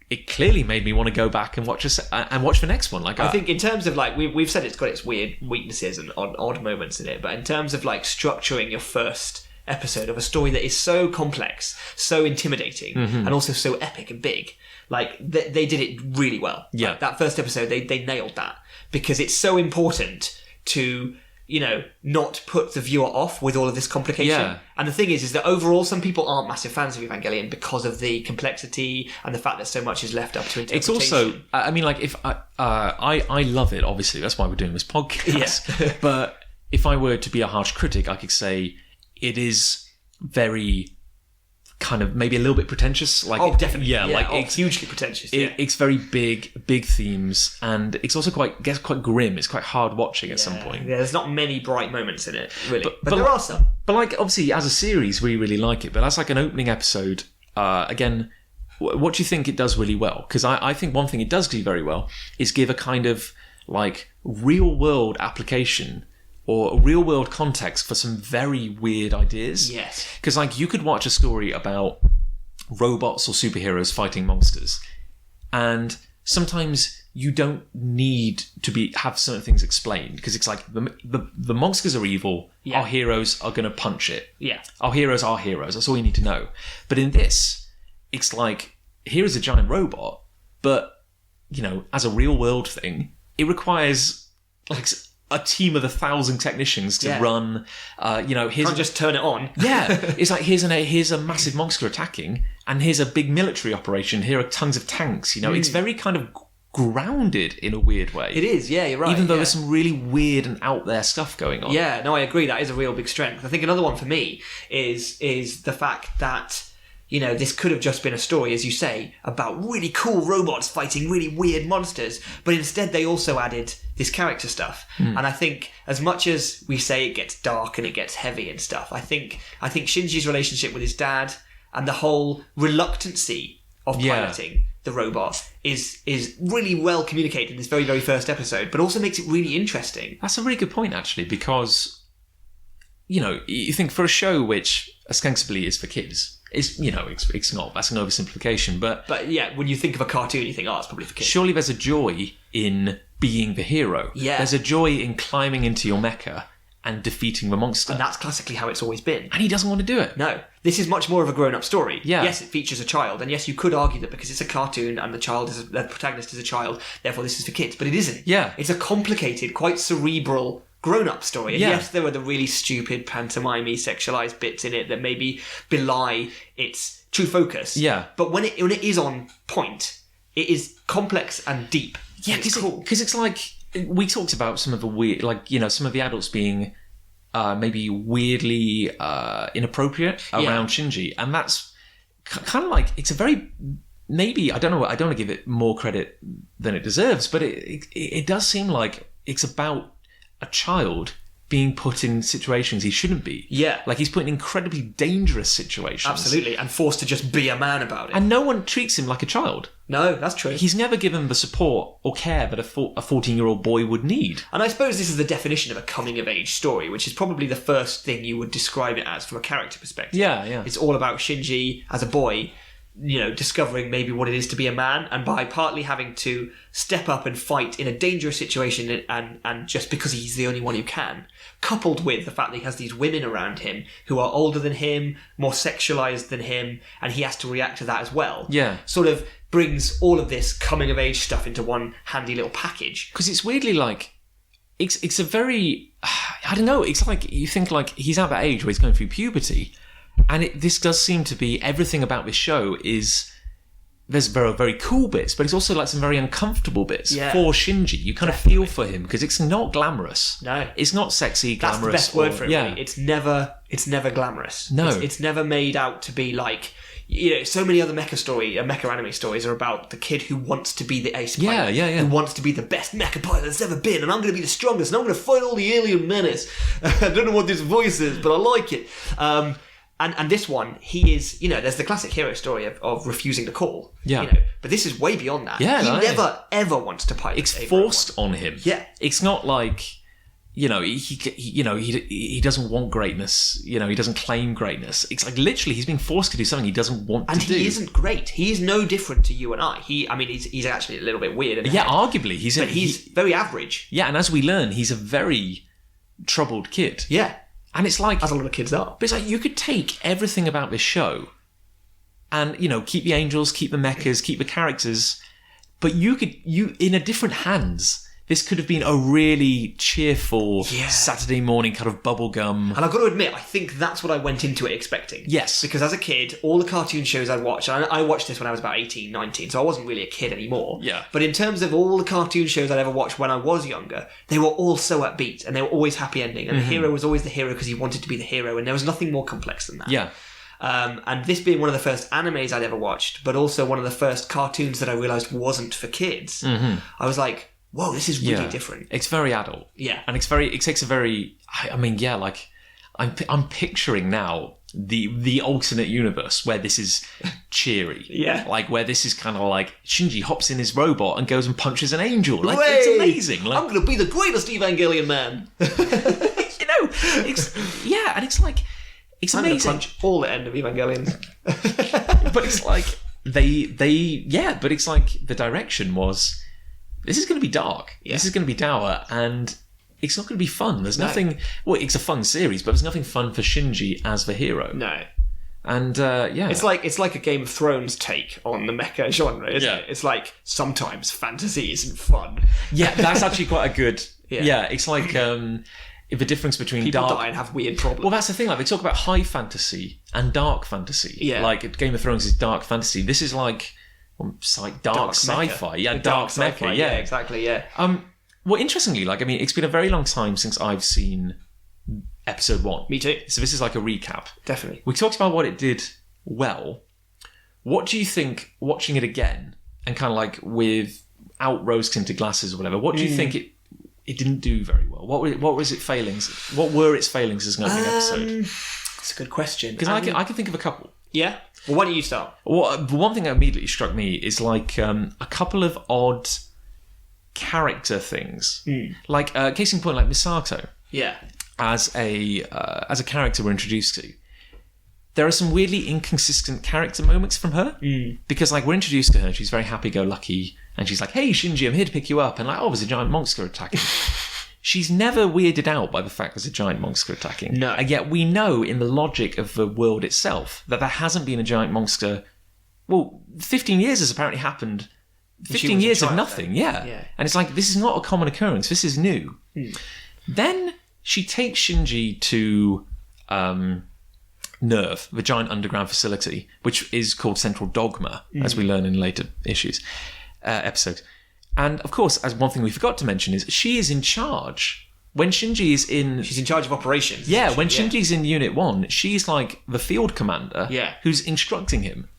it clearly made me want to go back and watch the next one. Like, I think in terms of like we've said, it's got its weird weaknesses and odd moments in it, but in terms of like structuring your first episode of a story that is so complex, so intimidating, and also so epic and big, like they did it really well. Yeah, like, that first episode they nailed that, because it's so important to not put the viewer off with all of this complication. Yeah. And the thing is that overall, some people aren't massive fans of Evangelion because of the complexity and the fact that so much is left up to interpretation. It's also, I mean, like, if I love it, obviously, that's why we're doing this podcast. Yeah. But if I were to be a harsh critic, I could say it is very kind of maybe a little bit pretentious. Like, definitely. Yeah, like it's hugely pretentious. It's very big themes, and it's also quite grim. It's quite hard watching at some point. Yeah, there's not many bright moments in it, really. But there are some. But like, obviously, as a series, we really like it. But as like an opening episode, again, what do you think it does really well? Because I think one thing it does do very well is give a kind of like real world application or real world context for some very weird ideas. Yes. Because like, you could watch a story about robots or superheroes fighting monsters, and sometimes you don't need to have certain things explained, because it's like the monsters are evil. Yeah. Our heroes are going to punch it. Yeah. Our heroes are heroes. That's all you need to know. But in this, it's like, here is a giant robot, but as a real world thing, it requires like a team of 1,000 technicians to run. Can't just turn it on. Yeah, it's like here's a massive monster attacking, and here's a big military operation. Here are tons of tanks. It's very kind of grounded in a weird way. It is. Yeah, you're right. Even though there's some really weird and out there stuff going on. Yeah, no, I agree. That is a real big strength. I think another one for me is the fact that this could have just been a story, as you say, about really cool robots fighting really weird monsters, but instead they also added this character stuff. And I think, as much as we say it gets dark and it gets heavy and stuff, I think Shinji's relationship with his dad and the whole reluctancy of piloting the robot is really well communicated in this very, very first episode, but also makes it really interesting. That's a really good point, actually, because, you think for a show which ostensibly is for kids, it's not, that's an oversimplification, but yeah, when you think of a cartoon, you think, it's probably for kids. Surely there's a joy in being the hero. Yeah. There's a joy in climbing into your mecha and defeating the monster. And that's classically how it's always been. And he doesn't want to do it. No. This is much more of a grown-up story. Yeah. Yes, it features a child, and yes, you could argue that because it's a cartoon and the protagonist is a child, therefore this is for kids, but it isn't. Yeah. It's a complicated, quite cerebral grown-up story. And Yeah. yes, there are the really stupid pantomime-y sexualized bits in it that maybe belie its true focus. Yeah. But when it is on point, it is complex and deep. Yeah, and it's cool. Because it's like, we talked about some of the weird, like, you know, some of the adults being maybe weirdly inappropriate around Shinji. And that's kind of like, it's a very, maybe, I don't know, I don't want to give it more credit than it deserves, but it does seem like it's about a child being put in situations he shouldn't be. Yeah. Like, he's put in incredibly dangerous situations. Absolutely, and forced to just be a man about it. And no one treats him like a child. No, that's true. He's never given the support or care that a 14-year-old boy would need. And I suppose this is the definition of a coming-of-age story, which is probably the first thing you would describe it as from a character perspective. Yeah, yeah. It's all about Shinji as a boy, you know, discovering maybe what it is to be a man, and by partly having to step up and fight in a dangerous situation and just because he's the only one who can, coupled with the fact that he has these women around him who are older than him, more sexualized than him, and he has to react to that as well. Yeah. Sort of brings all of this coming-of-age stuff into one handy little package. Because it's weirdly like, it's a very, I don't know, it's like, you think like he's at that age where he's going through puberty, and this does seem to be, everything about this show is, there's very, very cool bits, but it's also like some very uncomfortable bits for Shinji. You kind of feel for him, because it's not glamorous. No. It's not sexy, glamorous. That's the best word for it, yeah. really. It's never glamorous. No. It's never made out to be like, you know, so many other mecha anime stories are about the kid who wants to be the ace pilot. Yeah. Who wants to be the best mecha pilot there's ever been, and I'm going to be the strongest, and I'm going to fight all the alien menace. I don't know what this voice is, but I like it. And this one, he is, you know, there's the classic hero story of refusing the call. Yeah. You know, but this is way beyond that. Yeah, he no, never, ever wants to pilot. It's forced on him. Yeah. It's not like, you know, he doesn't want greatness. You know, he doesn't claim greatness. It's like literally he's being forced to do something he doesn't want to do. And he isn't great. He is no different to you and I. He's actually a little bit weird. Yeah, arguably. He's very average. Yeah, and as we learn, he's a very troubled kid. Yeah. And it's like, as a lot of kids are. But it's like, you could take everything about this show and, you know, keep the angels, keep the mechas, keep the characters, but you in a different hands, this could have been a really cheerful Saturday morning kind of bubblegum. And I've got to admit, I think that's what I went into it expecting. Yes. Because as a kid, all the cartoon shows I'd watched, and I watched this when I was about 18, 19, so I wasn't really a kid anymore. Yeah. But in terms of all the cartoon shows I'd ever watched when I was younger, they were all so upbeat, and they were always happy ending, and the hero was always the hero because he wanted to be the hero, and there was nothing more complex than that. Yeah. And this being one of the first animes I'd ever watched, but also one of the first cartoons that I realised wasn't for kids, I was like, whoa, this is really different. It's very adult. Yeah. And it takes a very, I mean, yeah, like, I'm picturing now the alternate universe where this is cheery. Yeah. Like, where this is kind of like, Shinji hops in his robot and goes and punches an angel. Like, Hooray! it's amazing. Like, I'm going to be the greatest Evangelion man. you know, and it's like, it's I'm amazing. going to punch all the end of Evangelion. But it's like, but it's like, the direction was, this is going to be dark. Yeah. This is going to be dour, and it's not going to be fun. There's nothing... Well, it's a fun series, but there's nothing fun for Shinji as the hero. No. And, It's like a Game of Thrones take on the mecha genre, isn't it? It's like, sometimes fantasy isn't fun. Yeah, that's actually quite a good... Yeah, it's like the difference between People die and have weird problems. Well, that's the thing. Like, they talk about high fantasy and dark fantasy. Yeah. Like, Game of Thrones is dark fantasy. This is like... dark sci-fi. Mecha. Yeah, dark mecha. Yeah, exactly, yeah. Well, interestingly, like, I mean, it's been a very long time since I've seen episode 1. Me too. So this is like a recap. Definitely. We talked about what it did well. What do you think, watching it again, and kind of like without rose-tinted glasses or whatever, what do you think it didn't do very well? What was its failings? What were its failings as an opening episode? That's a good question. Because I can think of a couple. Yeah? Well, why don't you start? Well, the one thing that immediately struck me is like a couple of odd character things. Like, case in point, like Misato. Yeah. As a character we're introduced to. There are some weirdly inconsistent character moments from her. Because, like, we're introduced to her, she's very happy-go-lucky and she's like, "Hey, Shinji, I'm here to pick you up," and like, "Oh, there's a giant monster attacking." She's never weirded out by the fact there's a giant monster attacking. No. And yet we know in the logic of the world itself that there hasn't been a giant monster. Well, 15 years has apparently happened. 15 years of nothing, yeah. And it's like, this is not a common occurrence. This is new. Then she takes Shinji to Nerve, the giant underground facility, which is called Central Dogma, as we learn in later episodes. And of course, as one thing we forgot to mention is she is in charge. When Shinji is in... She's in charge of operations. Yeah, when Shinji's in Unit 1, she's like the field commander who's instructing him.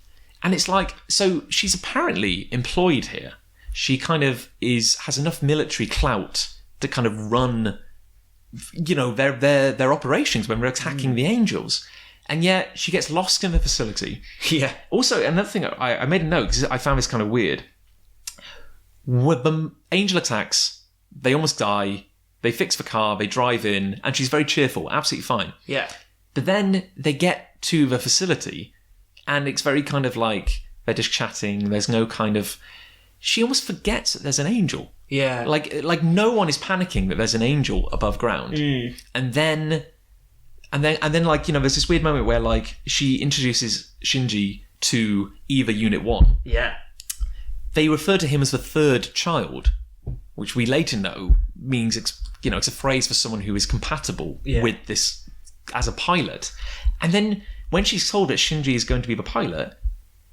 And it's like, so she's apparently employed here. She kind of has enough military clout to kind of run, their operations when we're attacking the angels. And yet she gets lost in the facility. Yeah. Also, another thing, I made a note because I found this kind of weird. When the angel attacks, they almost die. They fix the car, they drive in, and she's very cheerful, absolutely fine. Yeah. But then they get to the facility, and it's very kind of like they're just chatting. There's no kind of... She almost forgets that there's an angel. Yeah. Like no one is panicking that there's an angel above ground. And then like, there's this weird moment where like she introduces Shinji to Eva Unit 1. Yeah. They refer to him as the third child, which we later know means it's a phrase for someone who is compatible with this as a pilot. And then when she's told that Shinji is going to be the pilot,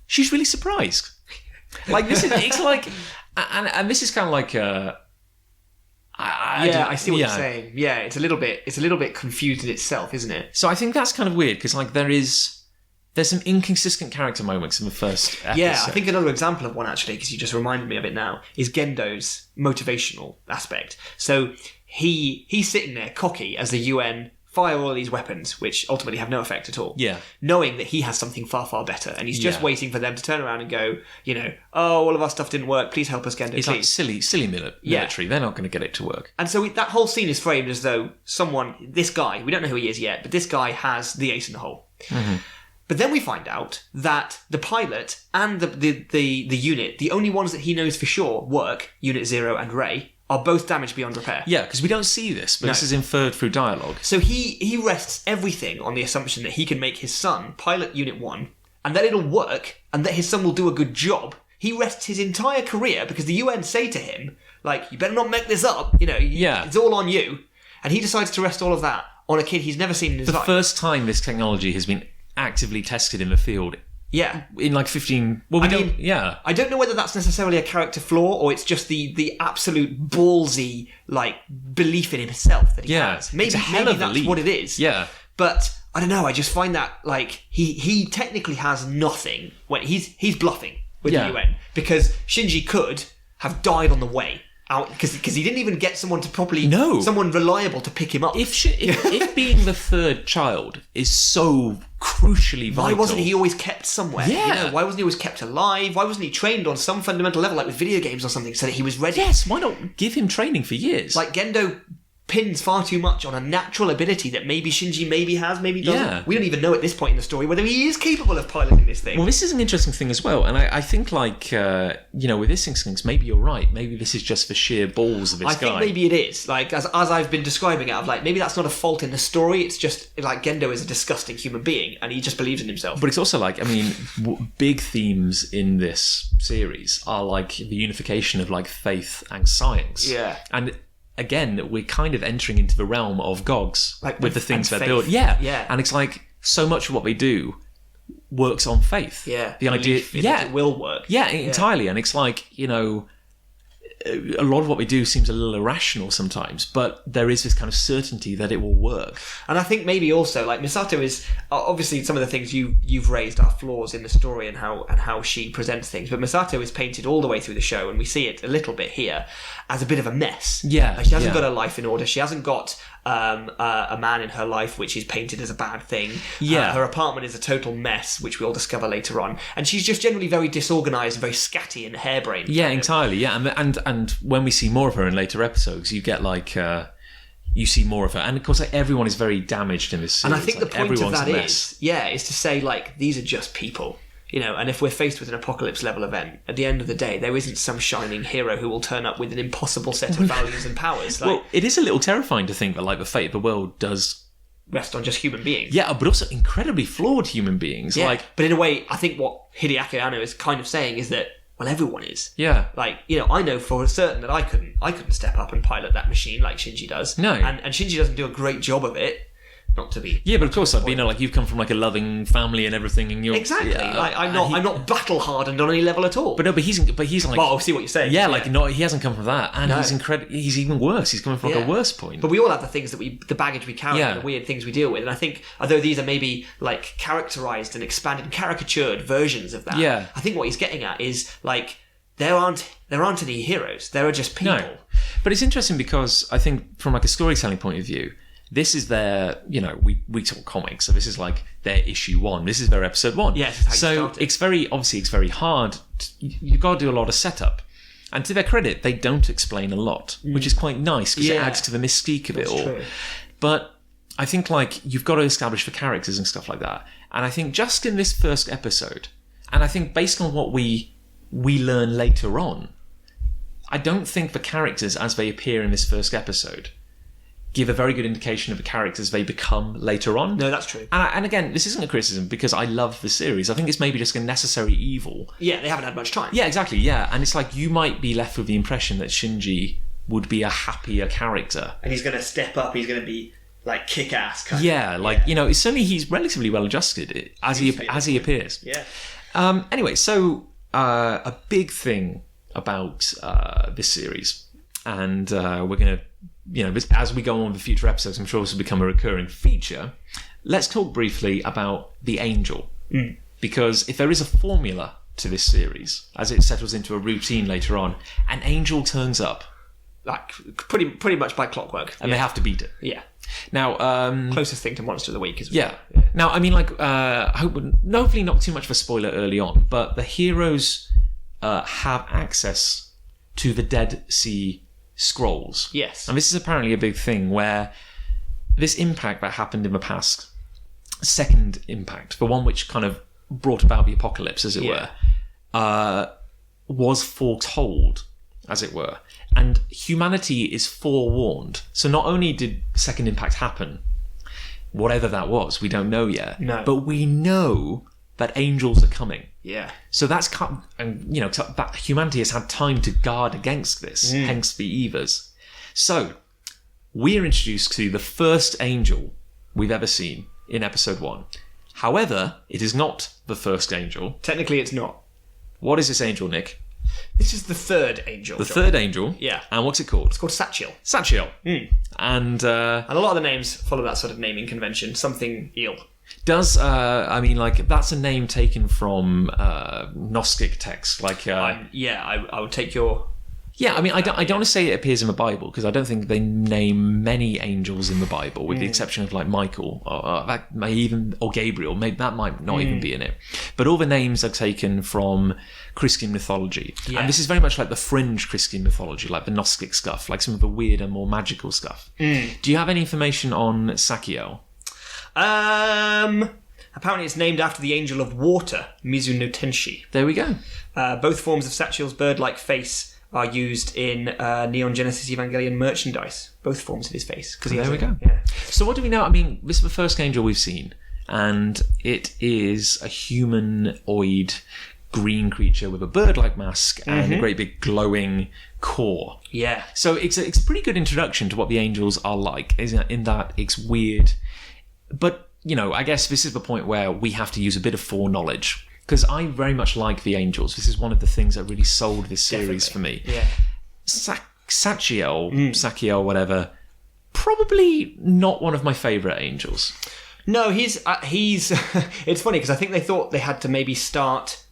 she's really surprised. Like it's like, and this is kind of like I see what you're saying. Yeah, it's a little bit confused in itself, isn't it? So I think that's kind of weird because like there's some inconsistent character moments in the first episode. Yeah, I think another example of one, actually, because you just reminded me of it now, is Gendo's motivational aspect. So he's sitting there cocky as the UN fire all these weapons, which ultimately have no effect at all. Yeah. Knowing that he has something far, far better. And he's just waiting for them to turn around and go, all of our stuff didn't work. Please help us, Gendo, It's please. like silly military. They're not going to get it to work. And so that whole scene is framed as though this guy, we don't know who he is yet, but this guy has the ace in the hole. Mm-hmm. But then we find out that the pilot and the unit, the only ones that he knows for sure work, Unit 0 and Ray, are both damaged beyond repair. Yeah, because we don't see this, but this is inferred through dialogue. So he rests everything on the assumption that he can make his son pilot Unit 1, and that it'll work, and that his son will do a good job. He rests his entire career because the UN say to him, like, you better not make this up, it's all on you. And he decides to rest all of that on a kid he's never seen in his life. The first time this technology has been actively tested in the field. Yeah. In like 15... Well, I don't know whether that's necessarily a character flaw or it's just the absolute ballsy, like, belief in himself that he has. Maybe that's what it is. Yeah. But, I don't know, I just find that, like, he technically has nothing when he's bluffing with the UN. Because Shinji could have died on the way out, because he didn't even get someone to properly... No. Someone reliable to pick him up. If being the third child is so crucially vital... Why wasn't he always kept somewhere? Yeah. Why wasn't he always kept alive? Why wasn't he trained on some fundamental level, like with video games or something, so that he was ready? Yes, why not give him training for years? Like, Gendo pins far too much on a natural ability that maybe Shinji maybe has, maybe doesn't. Yeah. We don't even know at this point in the story whether he is capable of piloting this thing. Well, this is an interesting thing as well, and I think, like, with this instance, maybe you're right. Maybe this is just the sheer balls of this guy. I think maybe it is. Like, as I've been describing it, I'm like, maybe that's not a fault in the story. It's just, like, Gendo is a disgusting human being, and he just believes in himself. But it's also like, big themes in this series are, like, the unification of, like, faith and science. Yeah. And again, we're kind of entering into the realm of gogs, like with the things they're faith. building. Yeah. Yeah. And it's like, so much of what they do works on faith. Yeah. The idea, that it will work. Yeah, entirely. And it's like, a lot of what we do seems a little irrational sometimes, but there is this kind of certainty that it will work. And I think maybe also, like, Misato is obviously some of the things you've raised are flaws in the story and how she presents things. But Misato is painted all the way through the show, and we see it a little bit here as a bit of a mess. Yeah, like, she hasn't got her life in order. She hasn't got a man in her life which is painted as a bad thing. Yeah, her apartment is a total mess, which we'll discover later on. And she's just generally very disorganised and very scatty and harebrained. Yeah, entirely. Yeah, and when we see more of her in later episodes, you get like you see more of her, and of course, like, everyone is very damaged in this series. And I think like, the point of that is is to say, like, these are just people. and if we're faced with an apocalypse level event, at the end of the day, there isn't some shining hero who will turn up with an impossible set of values and powers. Well, it is a little terrifying to think that, like, the fate of the world does rest on just human beings. Yeah, but also incredibly flawed human beings. Yeah, Like, but in a way, I think what Hideaki Anno is kind of saying is that, well, everyone is. yeah. Like, I know for certain that I couldn't step up and pilot that machine like Shinji does. No. And Shinji doesn't do a great job of it. Not to be... Yeah, but of course, like, like, you've come from, like, a loving family and everything, and you're... Exactly. Yeah, like, I'm not battle-hardened on any level at all. But no, but he's like... Well, I see what you're saying. Yeah, like, he hasn't come from that, and No. he's even worse. He's coming from, like, a worse point. But we all have the things the baggage we carry, and the weird things we deal with. And I think, although these are maybe, like, characterised and expanded, caricatured versions of that, Yeah. I think what he's getting at is, like, there aren't any heroes. There are just people. No. But it's interesting because I think from, like, a storytelling point of view, this is their, we talk comics, so this is like their issue 1. This is their episode 1. Yeah, this is how you so start it. it's very hard. You've got to do a lot of setup. And to their credit, they don't explain a lot, which is quite nice because it adds to the mystique of it all. True. But I think, like, you've got to establish the characters and stuff like that. And I think just in this first episode, and I think based on what we learn later on, I don't think the characters as they appear in this first episode give a very good indication of the characters they become later on. No, that's true. And again, this isn't a criticism because I love the series. I think it's maybe just a necessary evil. Yeah, they haven't had much time. Yeah, exactly, yeah. And it's like you might be left with the impression that Shinji would be a happier character. And he's going to step up, he's going to be, like, kick-ass kind Yeah, of. like, it's certainly he's relatively well adjusted as he appears. Yeah. Anyway, so a big thing about this series, and we're going to, as we go on with future episodes, I'm sure this will become a recurring feature. Let's talk briefly about the angel. Because if there is a formula to this series, as it settles into a routine later on, an angel turns up. Like, pretty much by clockwork. And they have to beat it. Yeah. Now, Closest thing to Monster of the Week, yeah. Now, I mean, like, hopefully not too much of a spoiler early on, but the heroes have access to the Dead Sea Scrolls. Yes. And this is apparently a big thing where this impact that happened in the past, second impact, the one which kind of brought about the apocalypse, as it were, was foretold, as it were. And humanity is forewarned. So not only did second impact happen, whatever that was, we don't know yet. No. But we know that angels are coming. Yeah. So that's that humanity has had time to guard against this, hence the Evas. So we're introduced to the first angel we've ever seen in episode 1. However, it is not the first angel. Technically, it's not. What is this angel, Nick? This is the third angel. The third angel? Yeah. And what's it called? It's called Sachiel. Sachiel. And a lot of the names follow that sort of naming convention. Something eel. Does that's a name taken from Gnostic texts, like I would take your. Yeah, I mean, I don't want to say it appears in the Bible because I don't think they name many angels in the Bible, with the exception of like Michael or Gabriel. Maybe that might not even be in it. But all the names are taken from Christian mythology, and this is very much like the fringe Christian mythology, like the Gnostic stuff, like some of the weirder, more magical stuff. Do you have any information on Sachiel? Apparently it's named after the angel of water, Mizu no Tenshi. There we go. Both forms of Sachiel's bird-like face are used in Neon Genesis Evangelion merchandise. Both forms of his face. There we go. Yeah. So what do we know? I mean, this is the first angel we've seen, and it is a humanoid green creature with a bird-like mask and a great big glowing core. Yeah. So it's a pretty good introduction to what the angels are like, isn't it? In that it's weird. But, I guess this is the point where we have to use a bit of foreknowledge. Because I very much like the angels. This is one of the things that really sold this series for me. Yeah. Sachiel, whatever, probably not one of my favourite angels. No, he's it's funny because I think they thought they had to maybe start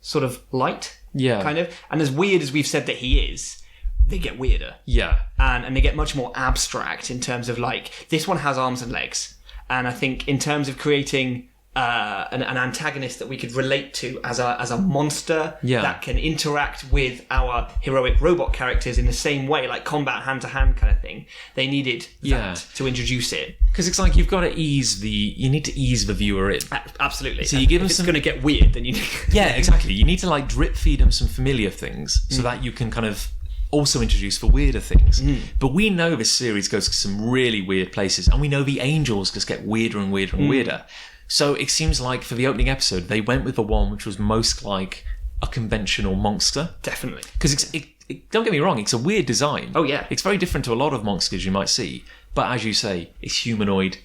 sort of light. Yeah. Kind of. And as weird as we've said that he is, they get weirder. Yeah. And they get much more abstract in terms of, like, this one has arms and legs. And I think in terms of creating an antagonist that we could relate to as a monster Yeah. that can interact with our heroic robot characters in the same way, like combat hand to hand kind of thing. They needed that to introduce it. Because it's like you need to ease the viewer in. Absolutely. So you give them if it's some- going to get weird, then you need... Yeah, exactly. You need to like drip feed them some familiar things so that you can kind of also introduce the weirder things. But we know this series goes to some really weird places, and we know the angels just get weirder and weirder and weirder. So it seems like for the opening episode, they went with the one which was most like a conventional monster. Definitely. Because don't get me wrong, it's a weird design. Oh, yeah. It's very different to a lot of monsters you might see. But as you say, it's humanoid.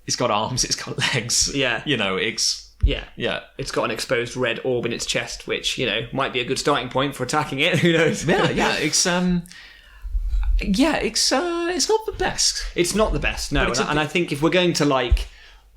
It's got arms. It's got legs. Yeah. You know, it's... Yeah. Yeah. It's got an exposed red orb in its chest, which, might be a good starting point for attacking it. Who knows? Yeah. It's not the best. It's not the best, no. But And I think if we're going to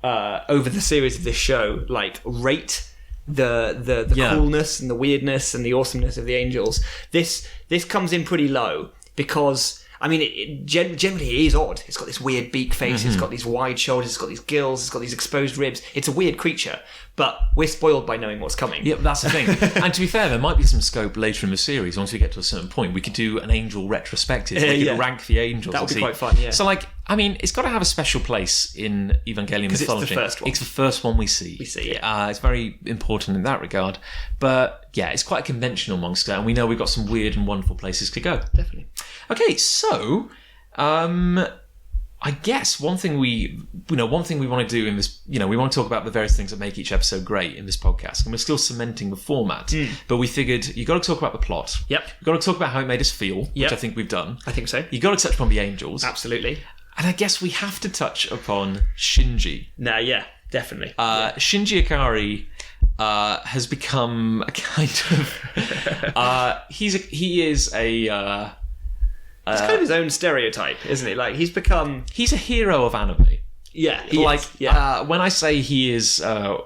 over the series of this show, rate the coolness and the weirdness and the awesomeness of the angels, this comes in pretty low because it generally it is odd. It's got this weird beak face, it's got these wide shoulders, it's got these gills, it's got these exposed ribs. It's a weird creature, but we're spoiled by knowing what's coming. Yeah, that's the thing. And to be fair, there might be some scope later in the series. Once we get to a certain point, we could do an angel retrospective. We could rank the angels. That would be quite fun, yeah. So, it's got to have a special place in Evangelion mythology. It's the first one. It's the first one we see. It's very important in that regard. But, yeah, it's quite a conventional monster, and we know we've got some weird and wonderful places to go. Definitely. Okay, so... I guess one thing we want to do in this, we want to talk about the various things that make each episode great in this podcast, and we're still cementing the format. But we figured you got to talk about the plot. Yep. You got to talk about how it made us feel, Yep. which I think we've done. I think so. You got to touch upon the angels, Absolutely. and I guess we have to touch upon Shinji. Nah, yeah, definitely. Shinji Ikari has become a kind of he is a. He's kind of his own stereotype, isn't he? He's a hero of anime. Yeah, When I say he is a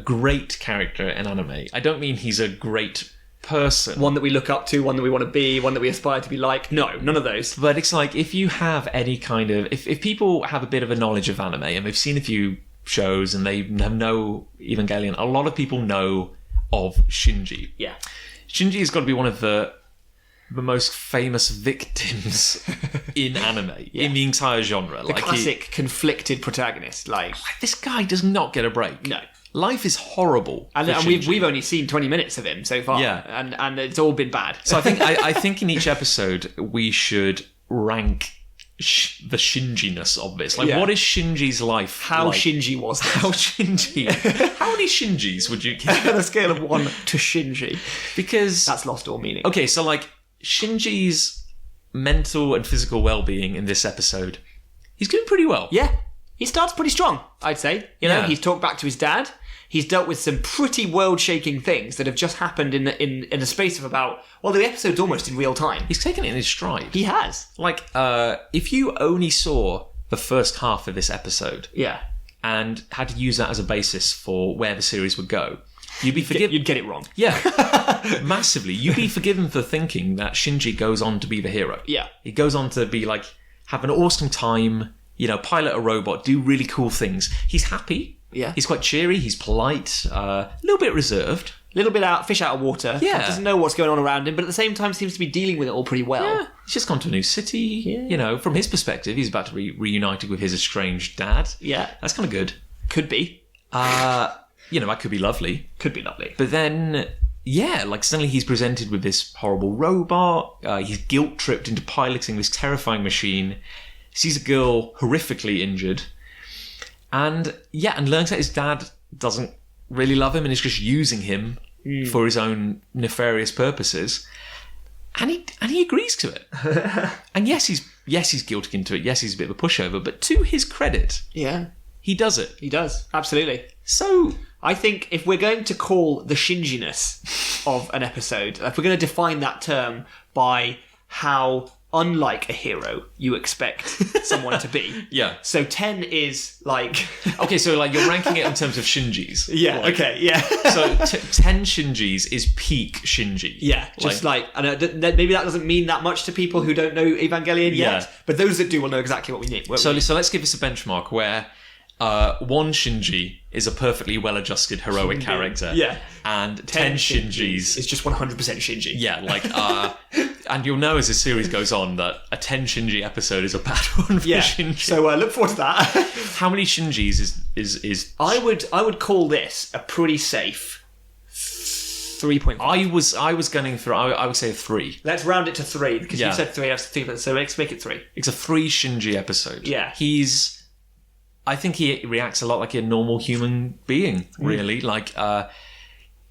great character in anime, I don't mean he's a great person. One that we look up to, one that we want to be, one that we aspire to be like. No, none of those. But it's like, if you have any kind of... If people have a bit of a knowledge of anime, and they've seen a few shows, and they know Evangelion, a lot of people know of Shinji. Yeah. Shinji has got to be one of the most famous victims in anime, in the entire genre. The classic conflicted protagonist. This guy does not get a break. No. Life is horrible. And we've only seen 20 minutes of him so far. Yeah. And it's all been bad. So I think in each episode we should rank the Shinji-ness of this. What is Shinji's life How like? Shinji was this? How Shinji? How many Shinjis would you give? On a scale of 1 to Shinji. Because... That's lost all meaning. Okay, so Shinji's mental and physical well-being in this episode, he's doing pretty well. Yeah. He starts pretty strong, I'd say. He's talked back to his dad. He's dealt with some pretty world-shaking things that have just happened in a space of about... Well, the episode's almost in real time. He's taken it in his stride. He has. If you only saw the first half of this episode... Yeah. And had to use that as a basis for where the series would go... You'd be forgiven. You'd get it wrong. Yeah, massively. You'd be forgiven for thinking that Shinji goes on to be the hero. Yeah. He goes on to be have an awesome time, pilot a robot, do really cool things. He's happy. Yeah. He's quite cheery. He's polite. A little bit reserved. A little bit fish out of water. Yeah. Doesn't know what's going on around him, but at the same time seems to be dealing with it all pretty well. Yeah. He's just gone to a new city. Yeah. From his perspective, he's about to be reunited with his estranged dad. Yeah. That's kind of good. Could be. That could be lovely. Could be lovely. But then, suddenly he's presented with this horrible robot. He's guilt-tripped into piloting this terrifying machine. Sees a girl horrifically injured. And learns that his dad doesn't really love him and is just using him for his own nefarious purposes. And he agrees to it. And yes, he's guilting into it. Yes, he's a bit of a pushover. But to his credit, he does it. He does, absolutely. So I think if we're going to call the Shinji-ness of an episode, if we're going to define that term by how unlike a hero you expect someone to be. Yeah. So 10 is Okay, so you're ranking it in terms of Shinjis. Yeah, okay, yeah. So 10 Shinjis is peak Shinji. Yeah, just and maybe that doesn't mean that much to people who don't know Evangelion yet, but those that do will know exactly what we need. So let's give this a benchmark where one Shinji is a perfectly well-adjusted heroic character. Yeah. And 10 Shinjis is just 100% Shinji. Yeah, like, and you'll know as the series goes on that a 10 Shinji episode is a bad one for Shinji. So look forward to that. How many Shinjis is? I would call this a pretty safe 3.5. I was gunning for. I would say a 3. Let's round it to 3 because you said 3. I was 3, so let's make it 3. It's a 3 Shinji episode. Yeah, I think he reacts a lot like a normal human being. Really, like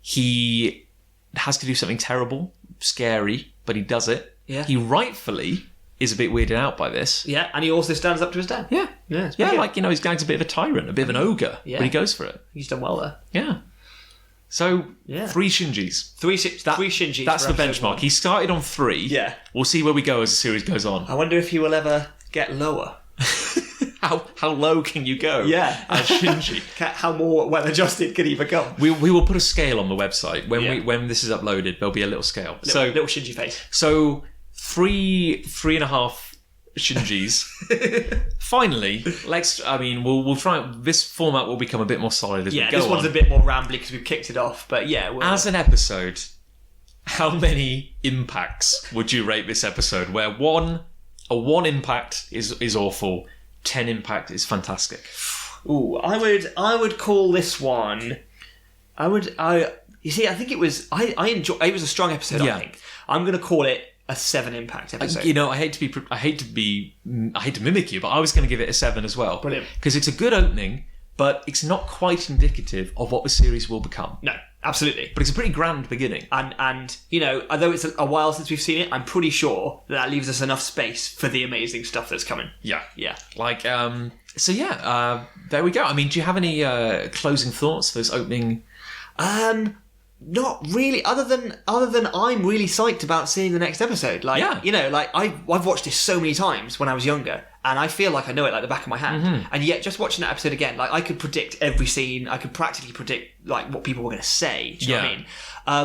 he has to do something terrible, scary, but he does it. Yeah, he rightfully is a bit weirded out by this. Yeah, and he also stands up to his dad. Yeah, yeah, like he's going to be a bit of a tyrant, a bit of an ogre, but he goes for it. He's done well there. Yeah. So 3 Shinjis. 3 Shinjis. That's the benchmark. 1. He started on 3. Yeah. We'll see where we go as the series goes on. I wonder if he will ever get lower. How low can you go? Yeah. As Shinji. How more well-adjusted can he become? We will put a scale on the website. When this is uploaded, there'll be a little scale. Little Shinji face. So 3.5 Shinjis. Finally, we'll try. This format will become a bit more solid as we go on. Yeah, this one's a bit more rambly because we've kicked it off. But as an episode, how many impacts would you rate this episode? Where a 1 impact is awful, 10 impact is fantastic. Ooh, I would call this one. You see, I think it was. I enjoy. It was a strong episode. I think I'm going to call it a 7 impact episode. I hate to mimic you, but I was going to give it a 7 as well. Brilliant. Because it's a good opening, but it's not quite indicative of what the series will become. No, absolutely. But it's a pretty grand beginning. And although it's a while since we've seen it, I'm pretty sure that leaves us enough space for the amazing stuff that's coming. Yeah. Yeah. There we go. I mean, do you have any closing thoughts for this opening? Not really, other than I'm really psyched about seeing the next episode. I've watched this so many times when I was younger, and I feel like I know it like the back of my hand. Mm-hmm. And yet, just watching that episode again, I could predict every scene. I could practically predict what people were going to say. Do you know what I mean?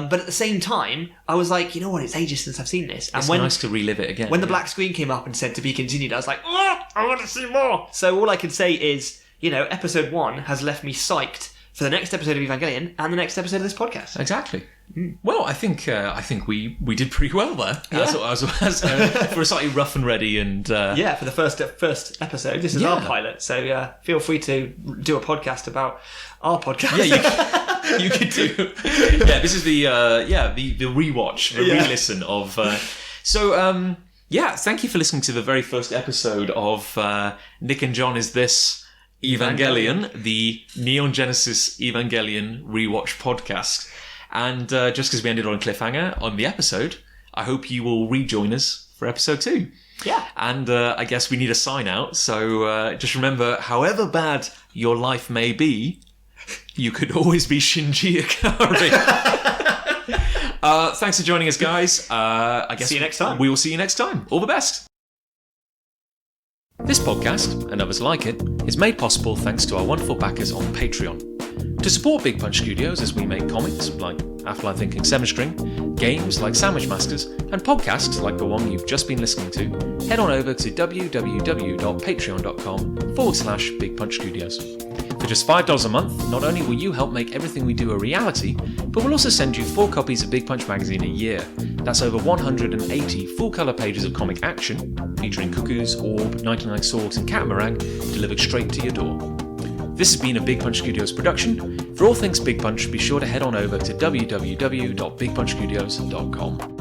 But at the same time, I was like, you know what? It's ages since I've seen this. And it's nice to relive it again. When the black screen came up and said to be continued, I was like, oh, I want to see more. So all I can say is, episode 1 has left me psyched for the next episode of Evangelion and the next episode of this podcast. Exactly. Well, I think we did pretty well there. As for a slightly rough and ready and for the first episode. This is our pilot, so feel free to do a podcast about our podcast. Yeah, you could do. Yeah, this is the rewatch, the re-listen of. Thank you for listening to the very first episode of Nich and Jon Is This Evangelion, the Neon Genesis Evangelion rewatch podcast. And just because we ended on a cliffhanger on the episode, I hope you will rejoin us for episode 2. Yeah. And I guess we need a sign out. So just remember, however bad your life may be, you could always be Shinji Ikari. Thanks for joining us, guys. I guess see you next time. We will see you next time. All the best. This podcast, and others like it, is made possible thanks to our wonderful backers on Patreon. To support Big Punch Studios as we make comics like Afterlife Thinking 7 String, games like Sandwich Masters, and podcasts like the one you've just been listening to, head on over to www.patreon.com/Big Punch Studios. For just $5 a month, not only will you help make everything we do a reality, but we'll also send you 4 copies of Big Punch magazine a year. That's over 180 full-colour pages of comic action, featuring Cuckoos, Orb, 99 Swords and Catamaran, delivered straight to your door. This has been a Big Punch Studios production. For all things Big Punch, be sure to head on over to www.bigpunchstudios.com.